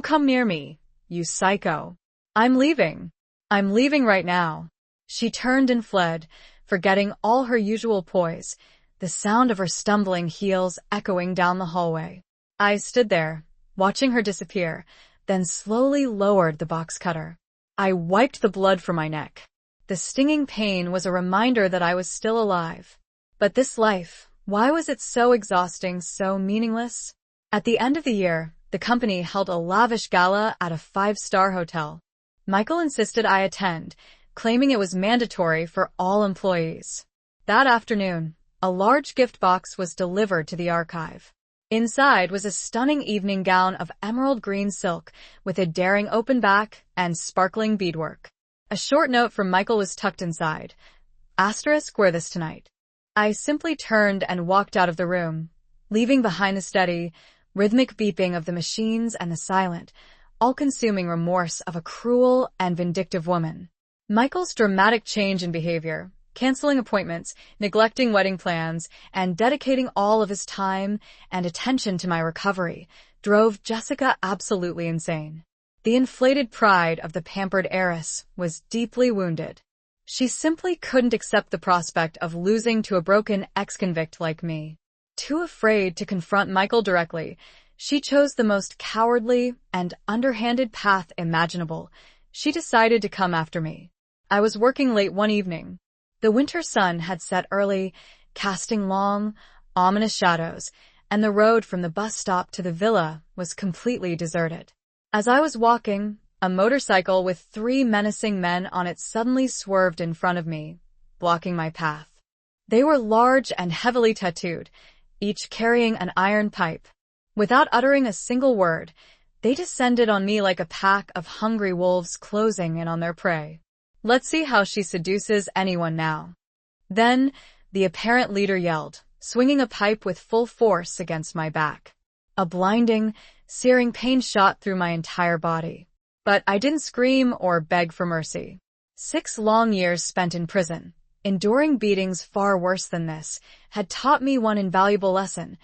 come near me, you psycho. I'm leaving right now." She turned and fled, forgetting all her usual poise, the sound of her stumbling heels echoing down the hallway. I stood there, watching her disappear, then slowly lowered the box cutter. I wiped the blood from my neck. The stinging pain was a reminder that I was still alive. But this life, why was it so exhausting, so meaningless? At the end of the year, the company held a lavish gala at a 5-star hotel. Michael insisted I attend, claiming it was mandatory for all employees. That afternoon, a large gift box was delivered to the archive. Inside was a stunning evening gown of emerald green silk with a daring open back and sparkling beadwork. A short note from Michael was tucked inside. *, wear this tonight. I simply turned and walked out of the room, leaving behind the steady, rhythmic beeping of the machines and the silent, all-consuming remorse of a cruel and vindictive woman. Michael's dramatic change in behavior, canceling appointments, neglecting wedding plans, and dedicating all of his time and attention to my recovery, drove Jessica absolutely insane. The inflated pride of the pampered heiress was deeply wounded. She simply couldn't accept the prospect of losing to a broken ex-convict like me. Too afraid to confront Michael directly, she chose the most cowardly and underhanded path imaginable. She decided to come after me. I was working late one evening. The winter sun had set early, casting long, ominous shadows, and the road from the bus stop to the villa was completely deserted. As I was walking, a motorcycle with 3 menacing men on it suddenly swerved in front of me, blocking my path. They were large and heavily tattooed, each carrying an iron pipe. Without uttering a single word, they descended on me like a pack of hungry wolves closing in on their prey. Let's see how she seduces anyone now. Then, the apparent leader yelled, swinging a pipe with full force against my back. A blinding, searing pain shot through my entire body. But I didn't scream or beg for mercy. 6 long years spent in prison, enduring beatings far worse than this, had taught me one invaluable lesson.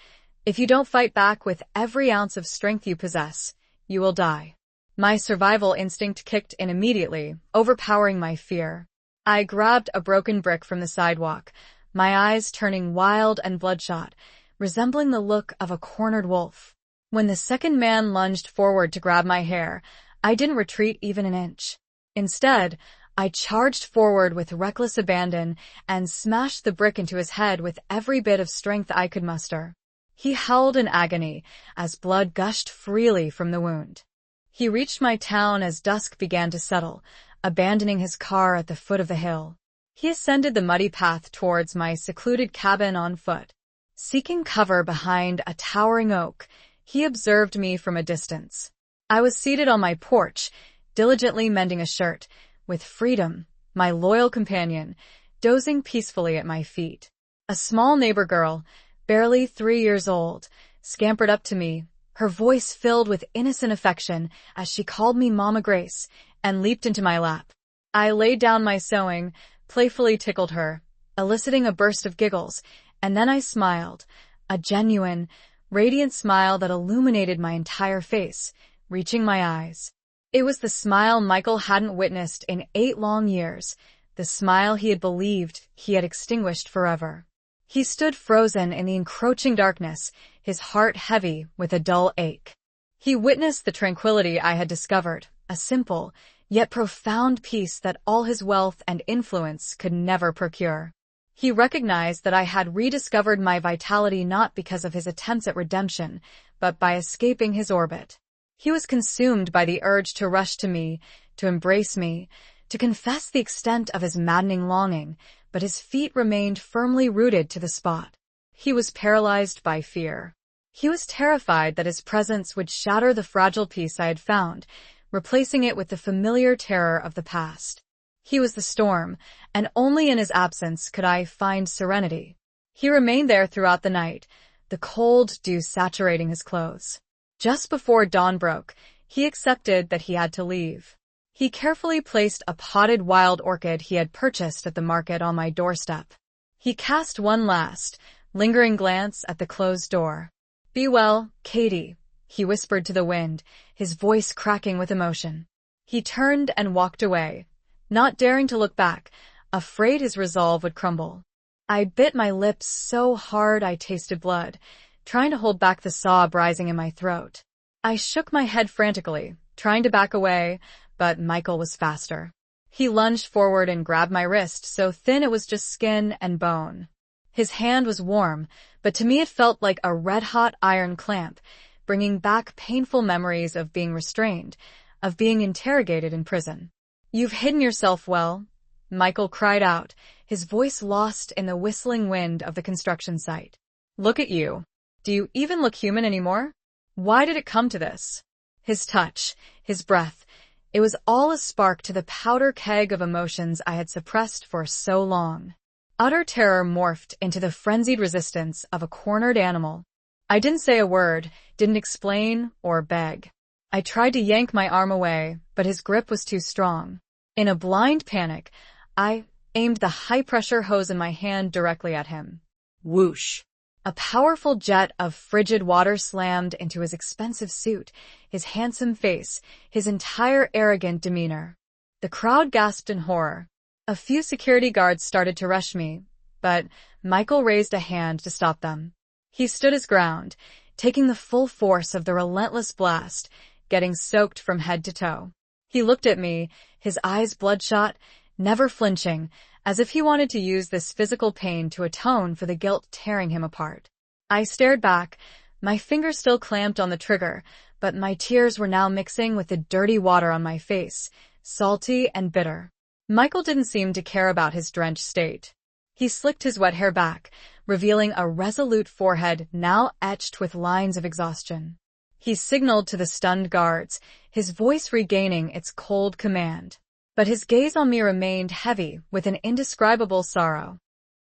If you don't fight back with every ounce of strength you possess, you will die. My survival instinct kicked in immediately, overpowering my fear. I grabbed a broken brick from the sidewalk, my eyes turning wild and bloodshot, resembling the look of a cornered wolf. When the second man lunged forward to grab my hair, I didn't retreat even an inch. Instead, I charged forward with reckless abandon and smashed the brick into his head with every bit of strength I could muster. He howled in agony as blood gushed freely from the wound. He reached my town as dusk began to settle, abandoning his car at the foot of the hill. He ascended the muddy path towards my secluded cabin on foot. Seeking cover behind a towering oak, he observed me from a distance. I was seated on my porch, diligently mending a shirt, with Freedom, my loyal companion, dozing peacefully at my feet. A small neighbor girl, barely 3 years old, scampered up to me, her voice filled with innocent affection as she called me Mama Grace, and leaped into my lap. I laid down my sewing, playfully tickled her, eliciting a burst of giggles, and then I smiled, a genuine, radiant smile that illuminated my entire face, reaching my eyes. It was the smile Michael hadn't witnessed in 8 long years, the smile he had believed he had extinguished forever. He stood frozen in the encroaching darkness, his heart heavy with a dull ache. He witnessed the tranquility I had discovered, a simple, yet profound peace that all his wealth and influence could never procure. He recognized that I had rediscovered my vitality not because of his attempts at redemption, but by escaping his orbit. He was consumed by the urge to rush to me, to embrace me, to confess the extent of his maddening longing, but his feet remained firmly rooted to the spot. He was paralyzed by fear. He was terrified that his presence would shatter the fragile peace I had found, replacing it with the familiar terror of the past. He was the storm, and only in his absence could I find serenity. He remained there throughout the night, the cold dew saturating his clothes. Just before dawn broke, he accepted that he had to leave. He carefully placed a potted wild orchid he had purchased at the market on my doorstep. He cast one last, lingering glance at the closed door. "Be well, Katie," he whispered to the wind, his voice cracking with emotion. He turned and walked away, not daring to look back, afraid his resolve would crumble. I bit my lips so hard I tasted blood, trying to hold back the sob rising in my throat. I shook my head frantically, trying to back away, but Michael was faster. He lunged forward and grabbed my wrist so thin it was just skin and bone. His hand was warm, but to me it felt like a red-hot iron clamp, bringing back painful memories of being restrained, of being interrogated in prison. "You've hidden yourself well," Michael cried out, his voice lost in the whistling wind of the construction site. "Look at you. Do you even look human anymore? Why did it come to this?" His touch, his breath, it was all a spark to the powder keg of emotions I had suppressed for so long. Utter terror morphed into the frenzied resistance of a cornered animal. I didn't say a word, didn't explain or beg. I tried to yank my arm away, but his grip was too strong. In a blind panic, I aimed the high-pressure hose in my hand directly at him. Whoosh! A powerful jet of frigid water slammed into his expensive suit, his handsome face, his entire arrogant demeanor. The crowd gasped in horror. A few security guards started to rush me, but Michael raised a hand to stop them. He stood his ground, taking the full force of the relentless blast, getting soaked from head to toe. He looked at me, his eyes bloodshot, never flinching, as if he wanted to use this physical pain to atone for the guilt tearing him apart. I stared back, my fingers still clamped on the trigger, but my tears were now mixing with the dirty water on my face, salty and bitter. Michael didn't seem to care about his drenched state. He slicked his wet hair back, revealing a resolute forehead now etched with lines of exhaustion. He signaled to the stunned guards, his voice regaining its cold command. But his gaze on me remained heavy with an indescribable sorrow.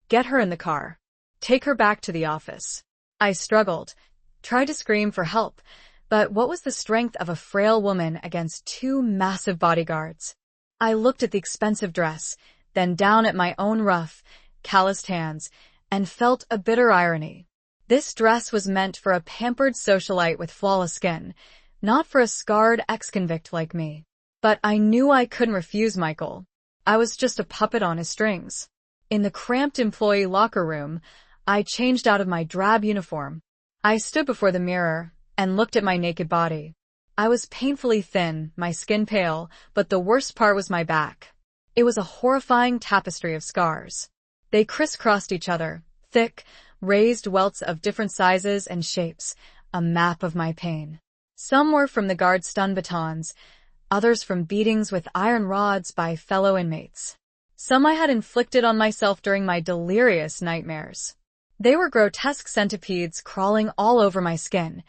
"Get her in the car. Take her back to the office." I struggled, tried to scream for help, but what was the strength of a frail woman against 2 massive bodyguards? I looked at the expensive dress, then down at my own rough, calloused hands, and felt a bitter irony. This dress was meant for a pampered socialite with flawless skin, not for a scarred ex-convict like me. But I knew I couldn't refuse Michael. I was just a puppet on his strings. In the cramped employee locker room, I changed out of my drab uniform. I stood before the mirror and looked at my naked body. I was painfully thin, my skin pale, but the worst part was my back. It was a horrifying tapestry of scars. They crisscrossed each other, thick, raised welts of different sizes and shapes, a map of my pain. Some were from the guards' stun batons, others from beatings with iron rods by fellow inmates. Some I had inflicted on myself during my delirious nightmares. They were grotesque centipedes crawling all over my skin,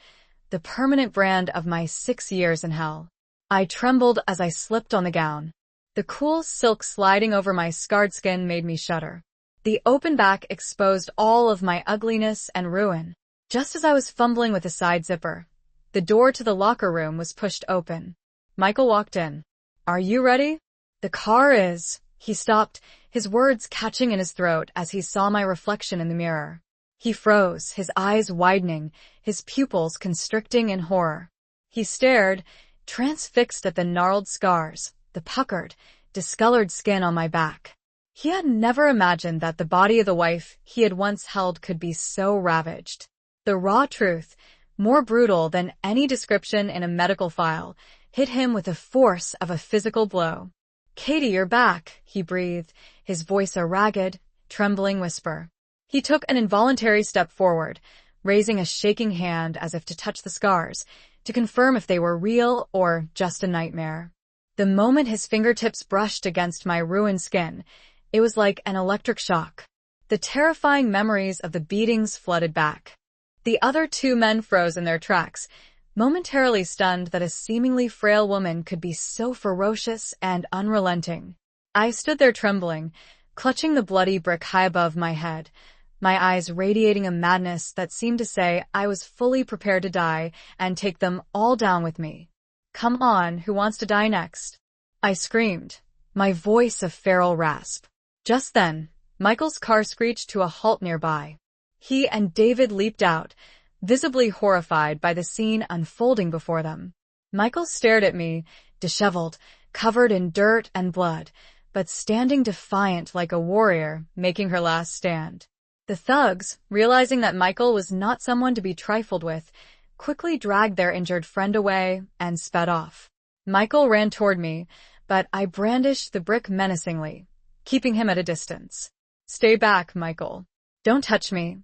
the permanent brand of my 6 years in hell. I trembled as I slipped on the gown. The cool silk sliding over my scarred skin made me shudder. The open back exposed all of my ugliness and ruin. Just as I was fumbling with the side zipper, the door to the locker room was pushed open. Michael walked in. "Are you ready?" The car is... He stopped, his words catching in his throat as he saw my reflection in the mirror. He froze, his eyes widening, his pupils constricting in horror. He stared, transfixed at the gnarled scars, the puckered, discolored skin on my back. He had never imagined that the body of the wife he had once held could be so ravaged. The raw truth, more brutal than any description in a medical file, hit him with the force of a physical blow. "Katie, you're back," he breathed, his voice a ragged, trembling whisper. He took an involuntary step forward, raising a shaking hand as if to touch the scars, to confirm if they were real or just a nightmare. The moment his fingertips brushed against my ruined skin, it was like an electric shock. The terrifying memories of the beatings flooded back. The other two men froze in their tracks, momentarily stunned that a seemingly frail woman could be so ferocious and unrelenting. I stood there trembling, clutching the bloody brick high above my head, my eyes radiating a madness that seemed to say I was fully prepared to die and take them all down with me. "Come on, who wants to die next?" I screamed, my voice a feral rasp. Just then, Michael's car screeched to a halt nearby. He and David leaped out, visibly horrified by the scene unfolding before them. Michael stared at me, disheveled, covered in dirt and blood, but standing defiant like a warrior making her last stand. The thugs, realizing that Michael was not someone to be trifled with, quickly dragged their injured friend away and sped off. Michael ran toward me, but I brandished the brick menacingly, keeping him at a distance. "Stay back, Michael. Don't touch me,"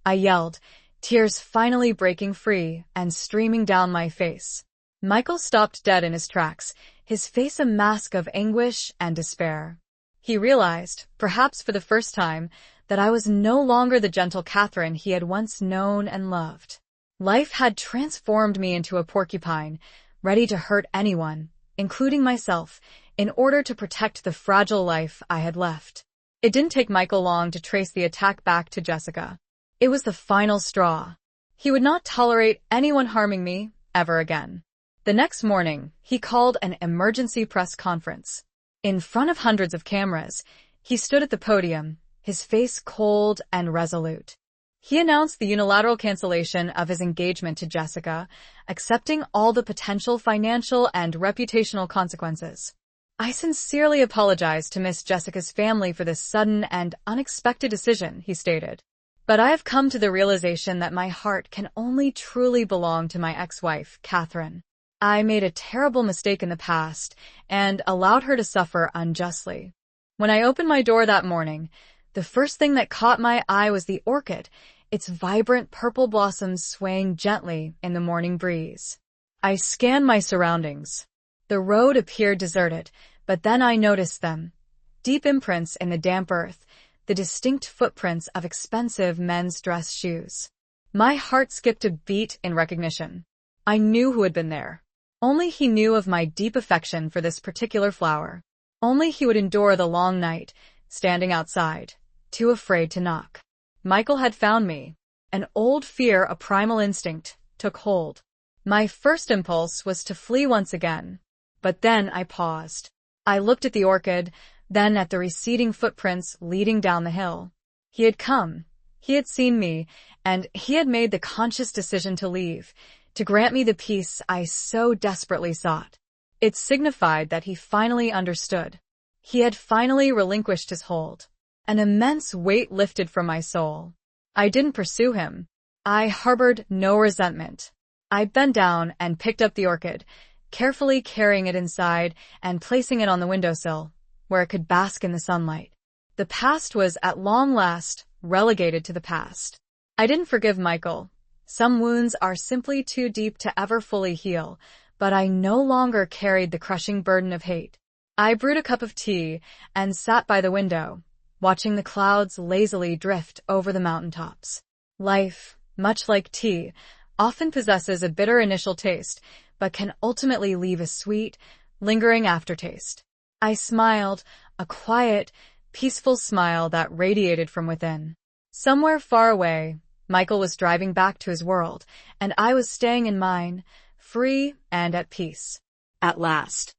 I yelled, tears finally breaking free and streaming down my face. Michael stopped dead in his tracks, his face a mask of anguish and despair. He realized, perhaps for the first time, that I was no longer the gentle Catherine he had once known and loved. Life had transformed me into a porcupine, ready to hurt anyone, including myself, in order to protect the fragile life I had left. It didn't take Michael long to trace the attack back to Jessica. It was the final straw. He would not tolerate anyone harming me ever again. The next morning, he called an emergency press conference. In front of hundreds of cameras, he stood at the podium, his face cold and resolute. He announced the unilateral cancellation of his engagement to Jessica, accepting all the potential financial and reputational consequences. "I sincerely apologize to Miss Jessica's family for this sudden and unexpected decision," he stated. "But I have come to the realization that my heart can only truly belong to my ex-wife, Catherine. I made a terrible mistake in the past and allowed her to suffer unjustly." When I opened my door that morning, the first thing that caught my eye was the orchid, its vibrant purple blossoms swaying gently in the morning breeze. I scanned my surroundings. The road appeared deserted, but then I noticed them. Deep imprints in the damp earth, the distinct footprints of expensive men's dress shoes. My heart skipped a beat in recognition. I knew who had been there. Only he knew of my deep affection for this particular flower. Only he would endure the long night, standing outside, too afraid to knock. Michael had found me. An old fear, a primal instinct, took hold. My first impulse was to flee once again. But then I paused. I looked at the orchid, then at the receding footprints leading down the hill. He had come. He had seen me, and he had made the conscious decision to leave, to grant me the peace I so desperately sought. It signified that he finally understood. He had finally relinquished his hold. An immense weight lifted from my soul. I didn't pursue him. I harbored no resentment. I bent down and picked up the orchid, carefully carrying it inside and placing it on the windowsill, where it could bask in the sunlight. The past was, at long last, relegated to the past. I didn't forgive Michael. Some wounds are simply too deep to ever fully heal, but I no longer carried the crushing burden of hate. I brewed a cup of tea and sat by the window, watching the clouds lazily drift over the mountaintops. Life, much like tea, often possesses a bitter initial taste, but can ultimately leave a sweet, lingering aftertaste. I smiled, a quiet, peaceful smile that radiated from within. Somewhere far away, Michael was driving back to his world, and I was staying in mine, free and at peace. At last.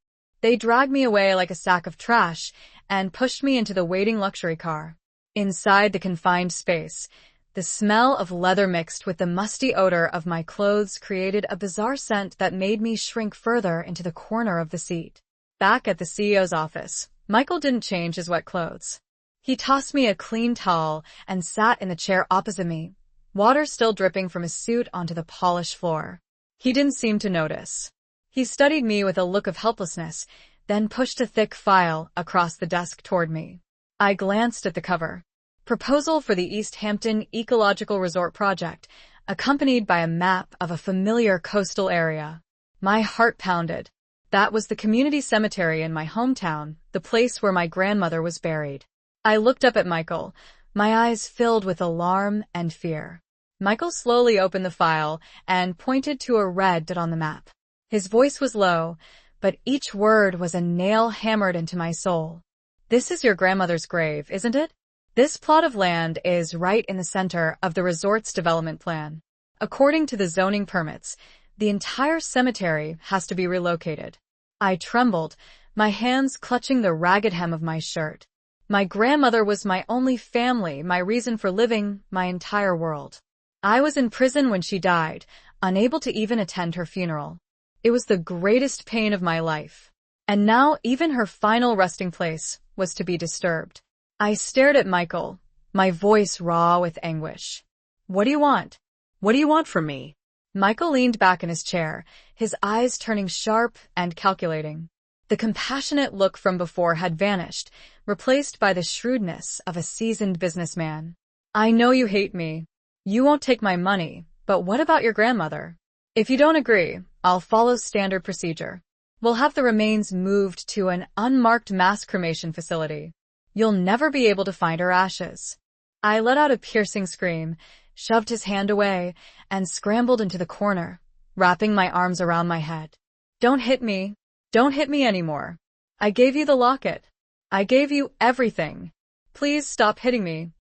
They dragged me away like a sack of trash and pushed me into the waiting luxury car. Inside the confined space, the smell of leather mixed with the musty odor of my clothes created a bizarre scent that made me shrink further into the corner of the seat. Back at the CEO's office, Michael didn't change his wet clothes. He tossed me a clean towel and sat in the chair opposite me, water still dripping from his suit onto the polished floor. He didn't seem to notice. He studied me with a look of helplessness, then pushed a thick file across the desk toward me. I glanced at the cover. Proposal for the East Hampton Ecological Resort Project, accompanied by a map of a familiar coastal area. My heart pounded. That was the community cemetery in my hometown, the place where my grandmother was buried. I looked up at Michael, my eyes filled with alarm and fear. Michael slowly opened the file and pointed to a red dot on the map. His voice was low, but each word was a nail hammered into my soul. This is your grandmother's grave, isn't it? This plot of land is right in the center of the resort's development plan. According to the zoning permits, the entire cemetery has to be relocated. I trembled, my hands clutching the ragged hem of my shirt. My grandmother was my only family, my reason for living, my entire world. I was in prison when she died, unable to even attend her funeral. It was the greatest pain of my life. And now even her final resting place was to be disturbed. I stared at Michael, my voice raw with anguish. What do you want? What do you want from me? Michael leaned back in his chair, his eyes turning sharp and calculating. The compassionate look from before had vanished, replaced by the shrewdness of a seasoned businessman. I know you hate me. You won't take my money, but what about your grandmother? If you don't agree, I'll follow standard procedure. We'll have the remains moved to an unmarked mass cremation facility. You'll never be able to find her ashes. I let out a piercing scream, shoved his hand away, and scrambled into the corner, wrapping my arms around my head. Don't hit me. Don't hit me anymore. I gave you the locket. I gave you everything. Please stop hitting me.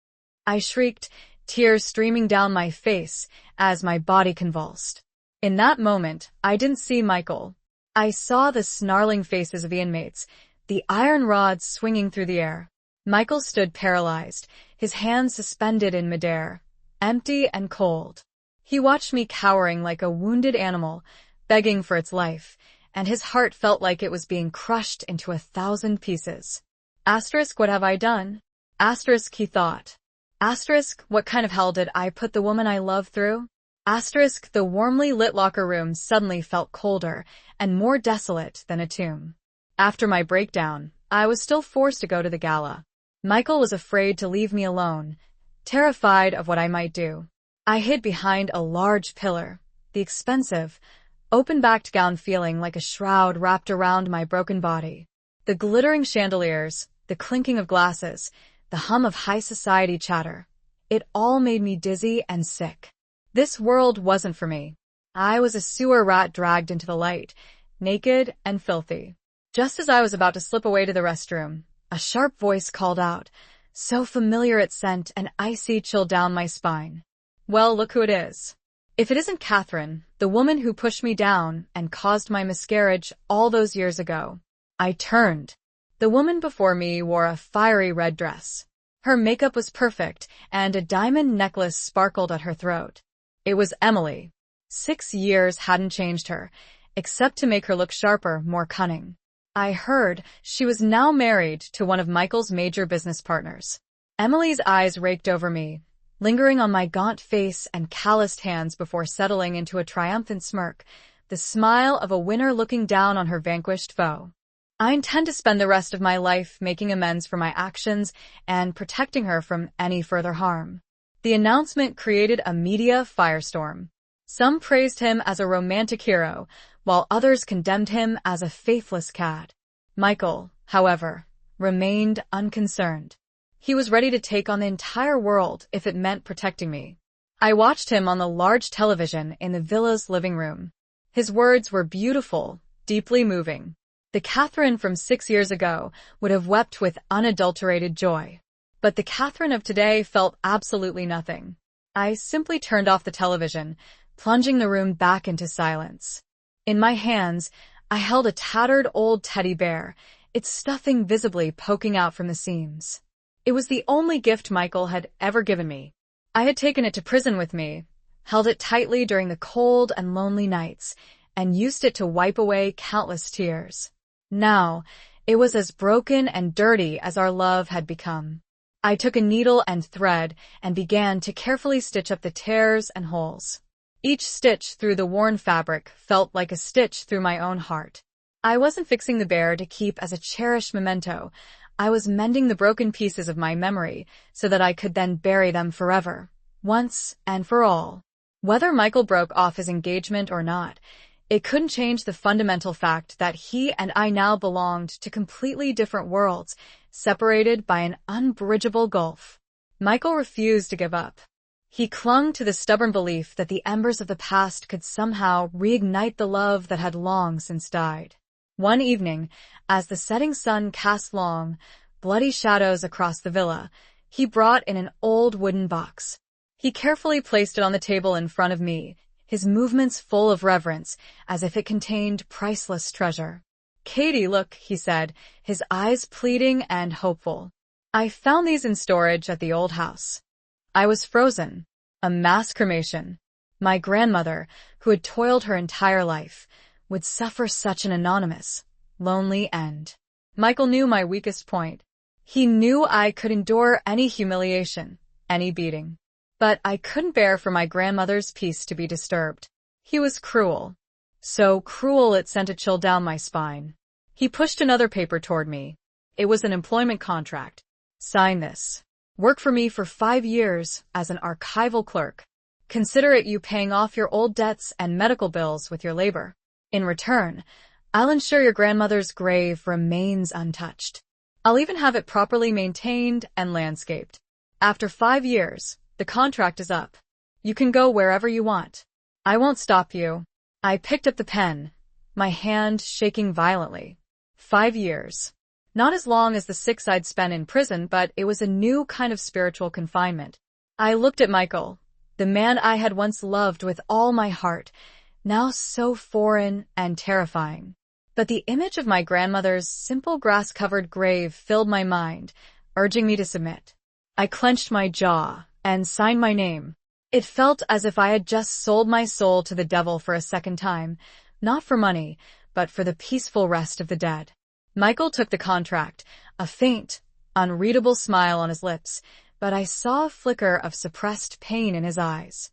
I shrieked, tears streaming down my face as my body convulsed. In that moment, I didn't see Michael. I saw the snarling faces of the inmates, the iron rods swinging through the air. Michael stood paralyzed, his hands suspended in midair, empty and cold. He watched me cowering like a wounded animal, begging for its life, and his heart felt like it was being crushed into 1,000 pieces. Asterisk, what have I done? Asterisk, he thought. Asterisk, what kind of hell did I put the woman I love through? Asterisk, the warmly lit locker room suddenly felt colder and more desolate than a tomb. After my breakdown, I was still forced to go to the gala. Michael was afraid to leave me alone, terrified of what I might do. I hid behind a large pillar, the expensive, open-backed gown feeling like a shroud wrapped around my broken body. The glittering chandeliers, the clinking of glasses, the hum of high society chatter. It all made me dizzy and sick. This world wasn't for me. I was a sewer rat dragged into the light, naked and filthy. Just as I was about to slip away to the restroom, a sharp voice called out, so familiar it sent an icy chill down my spine. Well, look who it is. If it isn't Catherine, the woman who pushed me down and caused my miscarriage all those years ago. I turned. The woman before me wore a fiery red dress. Her makeup was perfect, and a diamond necklace sparkled at her throat. It was Emily. 6 years hadn't changed her, except to make her look sharper, more cunning. I heard she was now married to one of Michael's major business partners. Emily's eyes raked over me, lingering on my gaunt face and calloused hands before settling into a triumphant smirk, the smile of a winner looking down on her vanquished foe. I intend to spend the rest of my life making amends for my actions and protecting her from any further harm. The announcement created a media firestorm. Some praised him as a romantic hero, while others condemned him as a faithless cad. Michael, however, remained unconcerned. He was ready to take on the entire world if it meant protecting me. I watched him on the large television in the villa's living room. His words were beautiful, deeply moving. The Catherine from 6 years ago would have wept with unadulterated joy. But the Catherine of today felt absolutely nothing. I simply turned off the television, plunging the room back into silence. In my hands, I held a tattered old teddy bear, its stuffing visibly poking out from the seams. It was the only gift Michael had ever given me. I had taken it to prison with me, held it tightly during the cold and lonely nights, and used it to wipe away countless tears. Now, it was as broken and dirty as our love had become. I took a needle and thread and began to carefully stitch up the tears and holes. Each stitch through the worn fabric felt like a stitch through my own heart. I wasn't fixing the bear to keep as a cherished memento. I was mending the broken pieces of my memory so that I could then bury them forever, once and for all. Whether Michael broke off his engagement or not, it couldn't change the fundamental fact that he and I now belonged to completely different worlds, separated by an unbridgeable gulf. Michael refused to give up. He clung to the stubborn belief that the embers of the past could somehow reignite the love that had long since died. One evening, as the setting sun cast long, bloody shadows across the villa, he brought in an old wooden box. He carefully placed it on the table in front of me, his movements full of reverence, as if it contained priceless treasure. "Katie, look," he said, his eyes pleading and hopeful. "I found these in storage at the old house." I was frozen. A mass cremation. My grandmother, who had toiled her entire life, would suffer such an anonymous, lonely end. Michael knew my weakest point. He knew I could endure any humiliation, any beating. But I couldn't bear for my grandmother's peace to be disturbed. He was cruel. So cruel it sent a chill down my spine. He pushed another paper toward me. It was an employment contract. "Sign this. Work for me for 5 years as an archival clerk. Consider it you paying off your old debts and medical bills with your labor. In return, I'll ensure your grandmother's grave remains untouched. I'll even have it properly maintained and landscaped. After 5 years, the contract is up. You can go wherever you want. I won't stop you." I picked up the pen, my hand shaking violently. 5 years. Not as long as the 6 I'd spent in prison, but it was a new kind of spiritual confinement. I looked at Michael, the man I had once loved with all my heart, now so foreign and terrifying. But the image of my grandmother's simple grass-covered grave filled my mind, urging me to submit. I clenched my jaw and signed my name. It felt as if I had just sold my soul to the devil for a second time, not for money, but for the peaceful rest of the dead. Michael took the contract, a faint, unreadable smile on his lips, but I saw a flicker of suppressed pain in his eyes.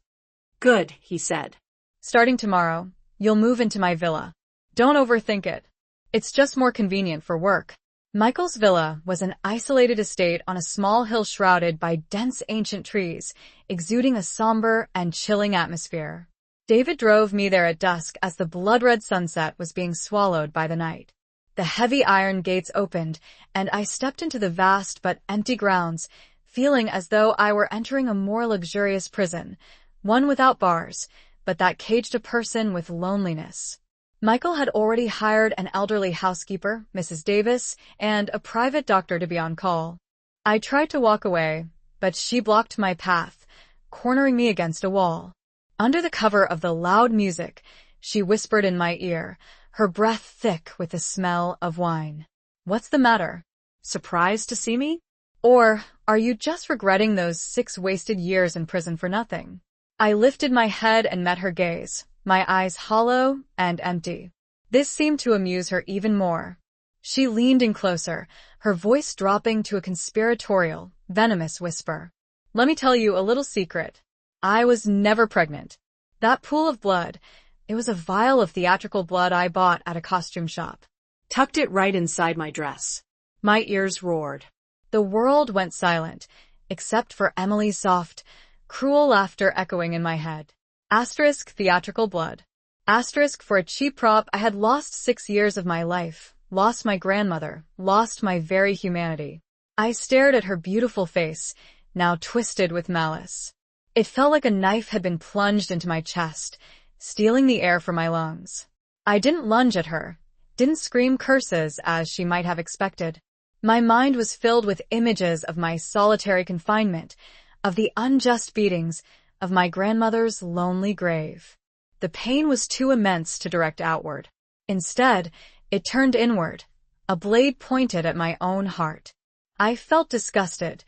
"Good," he said. "Starting tomorrow, you'll move into my villa. Don't overthink it. It's just more convenient for work." Michael's villa was an isolated estate on a small hill shrouded by dense ancient trees, exuding a somber and chilling atmosphere. David drove me there at dusk as the blood-red sunset was being swallowed by the night. The heavy iron gates opened, and I stepped into the vast but empty grounds, feeling as though I were entering a more luxurious prison, one without bars, but that caged a person with loneliness. Michael had already hired an elderly housekeeper, Mrs. Davis, and a private doctor to be on call. I tried to walk away, but she blocked my path, cornering me against a wall. Under the cover of the loud music, she whispered in my ear, her breath thick with the smell of wine. "What's the matter? Surprised to see me? Or are you just regretting those 6 wasted years in prison for nothing?" I lifted my head and met her gaze, my eyes hollow and empty. This seemed to amuse her even more. She leaned in closer, her voice dropping to a conspiratorial, venomous whisper. "Let me tell you a little secret. I was never pregnant. That pool of blood, it was a vial of theatrical blood I bought at a costume shop. Tucked it right inside my dress." My ears roared. The world went silent, except for Emily's soft, cruel laughter echoing in my head. Asterisk theatrical blood. Asterisk for a cheap prop. I had lost 6 years of my life, lost my grandmother, lost my very humanity. I stared at her beautiful face, now twisted with malice. It felt like a knife had been plunged into my chest, stealing the air from my lungs. I didn't lunge at her, didn't scream curses as she might have expected. My mind was filled with images of my solitary confinement, of the unjust beatings, of my grandmother's lonely grave. The pain was too immense to direct outward. Instead, it turned inward, a blade pointed at my own heart. I felt disgusted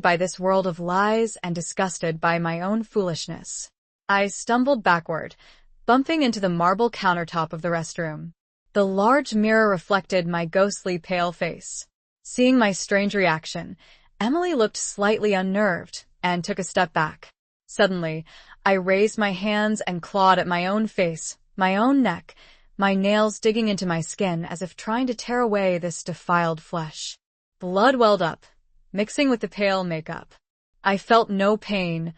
by this world of lies and disgusted by my own foolishness. I stumbled backward, bumping into the marble countertop of the restroom. The large mirror reflected my ghostly pale face. Seeing my strange reaction, Emily looked slightly unnerved and took a step back. Suddenly, I raised my hands and clawed at my own face, my own neck, my nails digging into my skin as if trying to tear away this defiled flesh. Blood welled up, mixing with the pale makeup. I felt no pain,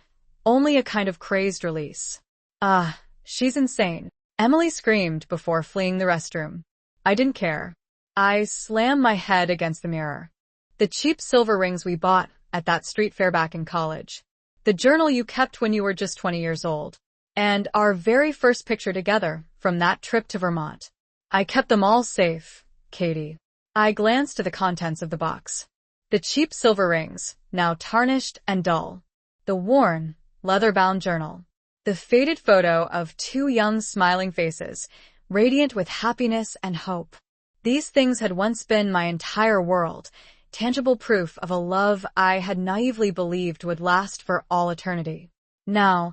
only a kind of crazed release. Ah, she's insane, Emily screamed before fleeing the restroom. I didn't care. I slammed my head against the mirror. The cheap silver rings we bought at that street fair back in college. The journal you kept when you were just 20 years old. And our very first picture together from that trip to Vermont. I kept them all safe, Katie. I glanced at the contents of the box. The cheap silver rings, now tarnished and dull. The worn, leather-bound journal. The faded photo of two young smiling faces, radiant with happiness and hope. These things had once been my entire world, tangible proof of a love I had naively believed would last for all eternity. Now,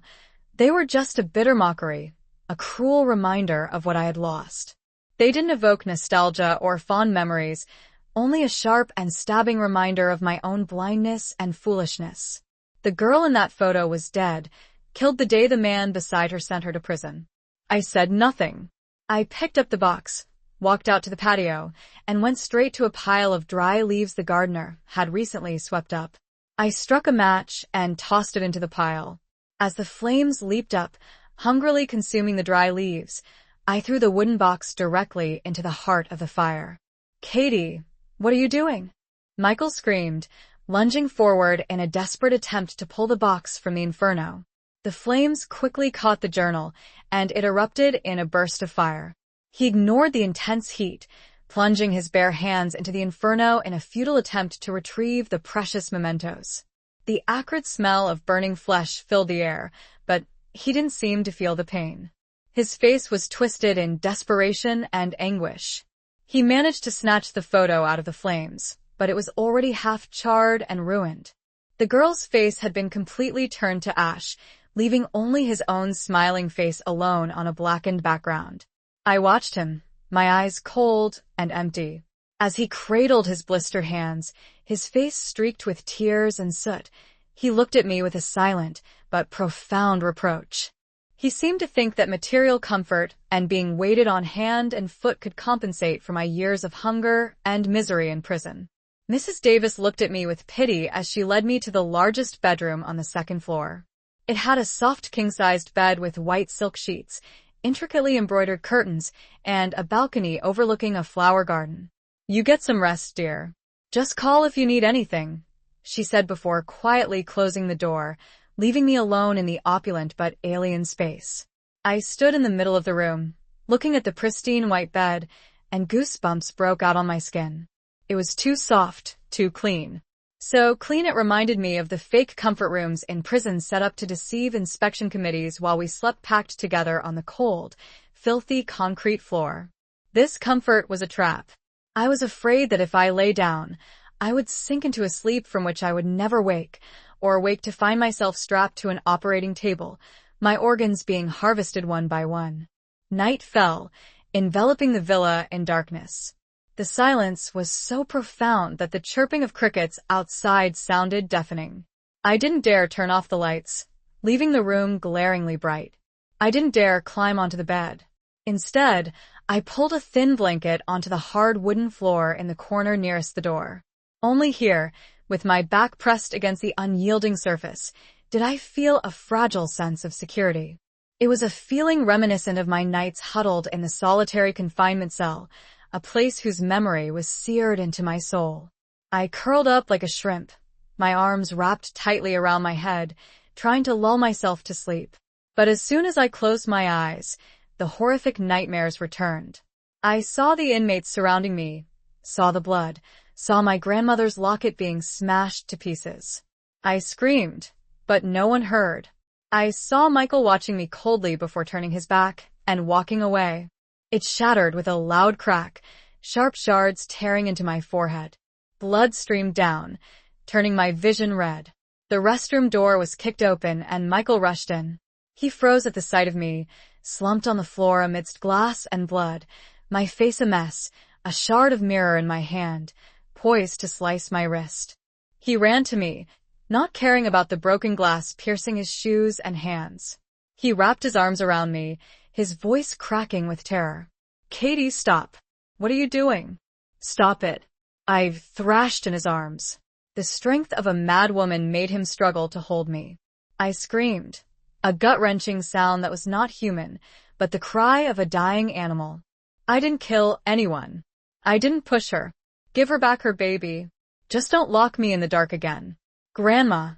they were just a bitter mockery, a cruel reminder of what I had lost. They didn't evoke nostalgia or fond memories, only a sharp and stabbing reminder of my own blindness and foolishness. The girl in that photo was dead, killed the day the man beside her sent her to prison. I said nothing. I picked up the box, walked out to the patio, and went straight to a pile of dry leaves the gardener had recently swept up. I struck a match and tossed it into the pile. As the flames leaped up, hungrily consuming the dry leaves, I threw the wooden box directly into the heart of the fire. Katie, what are you doing? Michael screamed, lunging forward in a desperate attempt to pull the box from the inferno. The flames quickly caught the journal, and it erupted in a burst of fire. He ignored the intense heat, plunging his bare hands into the inferno in a futile attempt to retrieve the precious mementos. The acrid smell of burning flesh filled the air, but he didn't seem to feel the pain. His face was twisted in desperation and anguish. He managed to snatch the photo out of the flames, but it was already half charred and ruined. The girl's face had been completely turned to ash, leaving only his own smiling face alone on a blackened background. I watched him, my eyes cold and empty. As he cradled his blistered hands, his face streaked with tears and soot, he looked at me with a silent but profound reproach. He seemed to think that material comfort and being waited on hand and foot could compensate for my years of hunger and misery in prison. Mrs. Davis looked at me with pity as she led me to the largest bedroom on the second floor. It had a soft king-sized bed with white silk sheets, intricately embroidered curtains, and a balcony overlooking a flower garden. You get some rest, dear. Just call if you need anything, she said before quietly closing the door, leaving me alone in the opulent but alien space. I stood in the middle of the room, looking at the pristine white bed, and goosebumps broke out on my skin. It was too soft, too clean. So clean it reminded me of the fake comfort rooms in prisons set up to deceive inspection committees while we slept packed together on the cold, filthy concrete floor. This comfort was a trap. I was afraid that if I lay down, I would sink into a sleep from which I would never wake, or wake to find myself strapped to an operating table, my organs being harvested one by one. Night fell, enveloping the villa in darkness. The silence was so profound that the chirping of crickets outside sounded deafening. I didn't dare turn off the lights, leaving the room glaringly bright. I didn't dare climb onto the bed. Instead, I pulled a thin blanket onto the hard wooden floor in the corner nearest the door. Only here, with my back pressed against the unyielding surface, did I feel a fragile sense of security. It was a feeling reminiscent of my nights huddled in the solitary confinement cell, a place whose memory was seared into my soul. I curled up like a shrimp, my arms wrapped tightly around my head, trying to lull myself to sleep. But as soon as I closed my eyes, the horrific nightmares returned. I saw the inmates surrounding me, saw the blood, saw my grandmother's locket being smashed to pieces. I screamed, but no one heard. I saw Michael watching me coldly before turning his back and walking away. It shattered with a loud crack, sharp shards tearing into my forehead. Blood streamed down, turning my vision red. The restroom door was kicked open and Michael rushed in. He froze at the sight of me, slumped on the floor amidst glass and blood, my face a mess, a shard of mirror in my hand, poised to slice my wrist. He ran to me, not caring about the broken glass piercing his shoes and hands. He wrapped his arms around me, his voice cracking with terror. "Katie, stop. What are you doing?" "Stop it." I thrashed in his arms. The strength of a mad woman made him struggle to hold me. I screamed, a gut-wrenching sound that was not human, but the cry of a dying animal. "I didn't kill anyone. I didn't push her. Give her back her baby. Just don't lock me in the dark again. Grandma,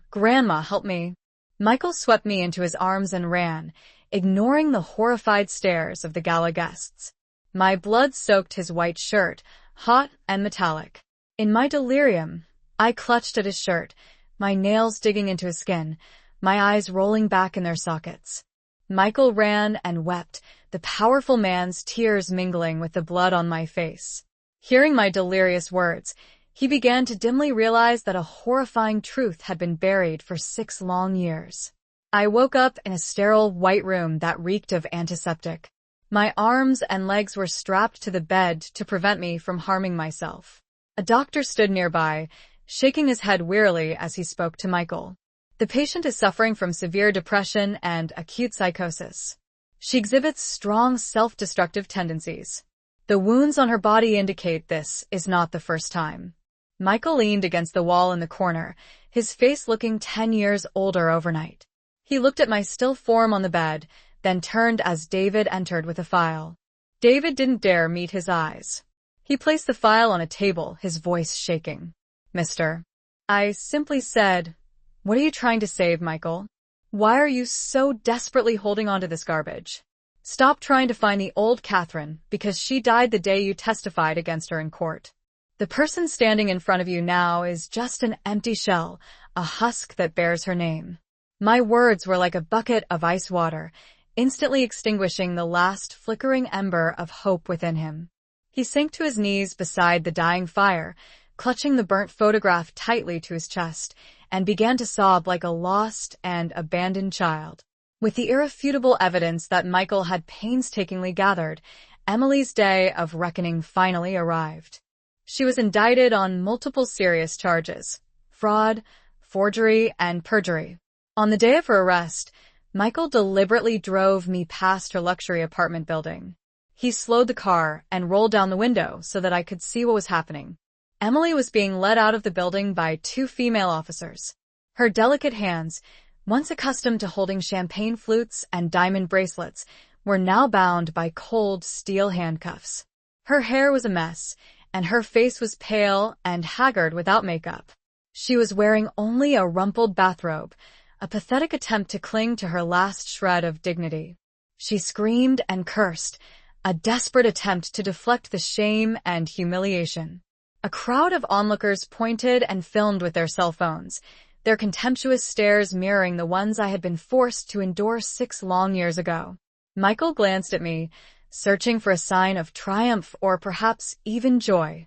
help me." Michael swept me into his arms and ran, ignoring the horrified stares of the gala guests. My blood soaked his white shirt, hot and metallic. In my delirium, I clutched at his shirt, my nails digging into his skin, my eyes rolling back in their sockets. Michael ran and wept, the powerful man's tears mingling with the blood on my face. Hearing my delirious words, he began to dimly realize that a horrifying truth had been buried for 6 long years. I woke up in a sterile white room that reeked of antiseptic. My arms and legs were strapped to the bed to prevent me from harming myself. A doctor stood nearby, shaking his head wearily as he spoke to Michael. "The patient is suffering from severe depression and acute psychosis. She exhibits strong self-destructive tendencies. The wounds on her body indicate this is not the first time." Michael leaned against the wall in the corner, his face looking 10 years older overnight. He looked at my still form on the bed, then turned as David entered with a file. David didn't dare meet his eyes. He placed the file on a table, his voice shaking. "Mister." I simply said, "What are you trying to save, Michael? Why are you so desperately holding on to this garbage? Stop trying to find the old Catherine, because she died the day you testified against her in court. The person standing in front of you now is just an empty shell, a husk that bears her name." My words were like a bucket of ice water, instantly extinguishing the last flickering ember of hope within him. He sank to his knees beside the dying fire, clutching the burnt photograph tightly to his chest, and began to sob like a lost and abandoned child. With the irrefutable evidence that Michael had painstakingly gathered, Emily's day of reckoning finally arrived. She was indicted on multiple serious charges: fraud, forgery, and perjury. On the day of her arrest, Michael deliberately drove me past her luxury apartment building. He slowed the car and rolled down the window so that I could see what was happening. Emily was being led out of the building by 2 female officers. Her delicate hands, once accustomed to holding champagne flutes and diamond bracelets, were now bound by cold steel handcuffs. Her hair was a mess, and her face was pale and haggard without makeup. She was wearing only a rumpled bathrobe, a pathetic attempt to cling to her last shred of dignity. She screamed and cursed, a desperate attempt to deflect the shame and humiliation. A crowd of onlookers pointed and filmed with their cell phones, their contemptuous stares mirroring the ones I had been forced to endure 6 long years ago. Michael glanced at me, searching for a sign of triumph or perhaps even joy.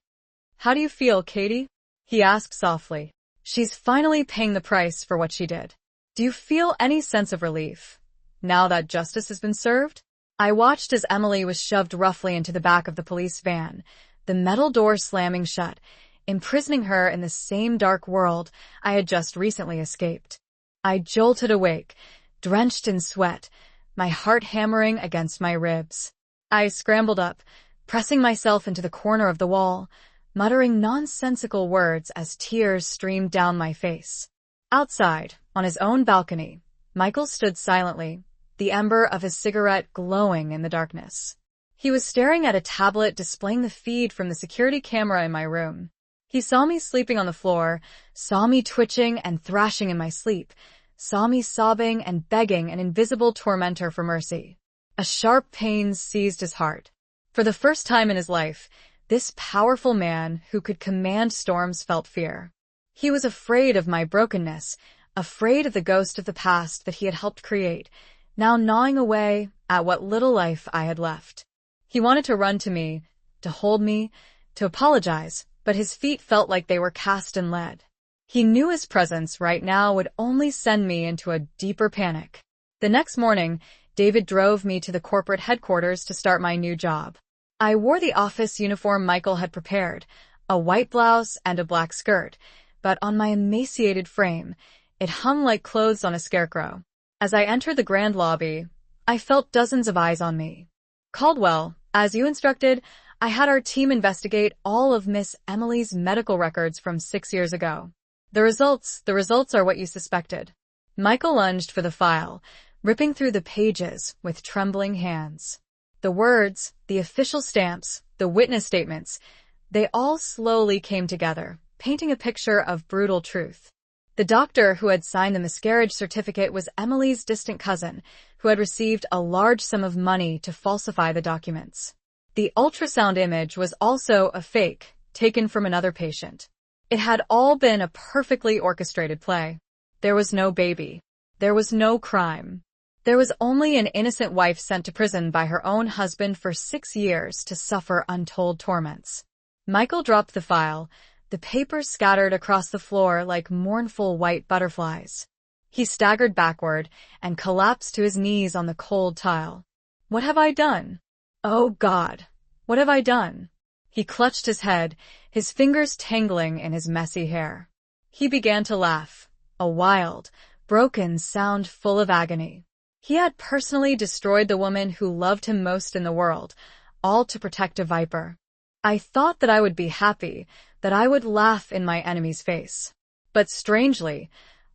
"How do you feel, Katie?" he asked softly. "She's finally paying the price for what she did. Do you feel any sense of relief, now that justice has been served?" I watched as Emily was shoved roughly into the back of the police van, the metal door slamming shut, imprisoning her in the same dark world I had just recently escaped. I jolted awake, drenched in sweat, my heart hammering against my ribs. I scrambled up, pressing myself into the corner of the wall, muttering nonsensical words as tears streamed down my face. Outside, on his own balcony, Michael stood silently, the ember of his cigarette glowing in the darkness. He was staring at a tablet displaying the feed from the security camera in my room. He saw me sleeping on the floor, saw me twitching and thrashing in my sleep, saw me sobbing and begging an invisible tormentor for mercy. A sharp pain seized his heart. For the first time in his life, this powerful man who could command storms felt fear. He was afraid of my brokenness, afraid of the ghost of the past that he had helped create, now gnawing away at what little life I had left. He wanted to run to me, to hold me, to apologize, but his feet felt like they were cast in lead. He knew his presence right now would only send me into a deeper panic. The next morning, David drove me to the corporate headquarters to start my new job. I wore the office uniform Michael had prepared, a white blouse and a black skirt, but on my emaciated frame, it hung like clothes on a scarecrow. As I entered the grand lobby, I felt dozens of eyes on me. "Caldwell, as you instructed, I had our team investigate all of Miss Emily's medical records from 6 years ago. The results are what you suspected." Michael lunged for the file, ripping through the pages with trembling hands. The words, the official stamps, the witness statements, they all slowly came together, painting a picture of brutal truth. The doctor who had signed the miscarriage certificate was Emily's distant cousin, who had received a large sum of money to falsify the documents. The ultrasound image was also a fake, taken from another patient. It had all been a perfectly orchestrated play. There was no baby. There was no crime. There was only an innocent wife sent to prison by her own husband for 6 years to suffer untold torments. Michael dropped the file, the papers scattered across the floor like mournful white butterflies. He staggered backward and collapsed to his knees on the cold tile. "What have I done? Oh God, what have I done?" He clutched his head, his fingers tangling in his messy hair. He began to laugh, a wild, broken sound full of agony. He had personally destroyed the woman who loved him most in the world, all to protect a viper. I thought that I would be happy, that I would laugh in my enemy's face. But strangely,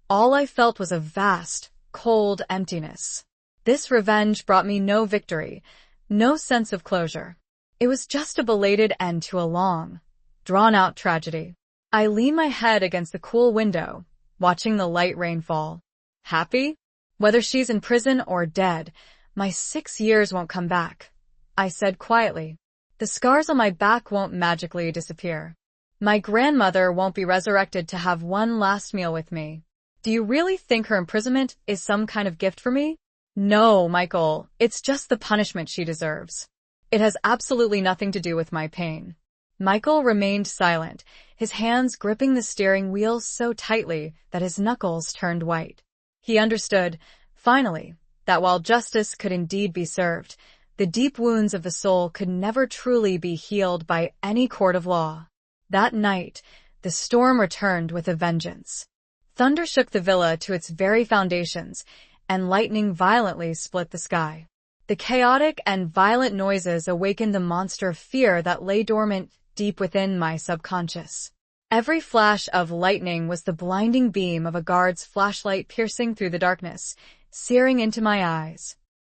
all I felt was a vast, cold emptiness. This revenge brought me no victory, no sense of closure. It was just a belated end to a long, drawn-out tragedy. I leaned my head against the cool window, watching the light rain fall. Happy? Whether she's in prison or dead, my 6 years won't come back, I said quietly. The scars on my back won't magically disappear. My grandmother won't be resurrected to have one last meal with me. Do you really think her imprisonment is some kind of gift for me? No, Michael, it's just the punishment she deserves. It has absolutely nothing to do with my pain. Michael remained silent, his hands gripping the steering wheel so tightly that his knuckles turned white. He understood, finally, that while justice could indeed be served, the deep wounds of the soul could never truly be healed by any court of law. That night, the storm returned with a vengeance. Thunder shook the villa to its very foundations, and lightning violently split the sky. The chaotic and violent noises awakened the monster of fear that lay dormant deep within my subconscious. Every flash of lightning was the blinding beam of a guard's flashlight piercing through the darkness, searing into my eyes.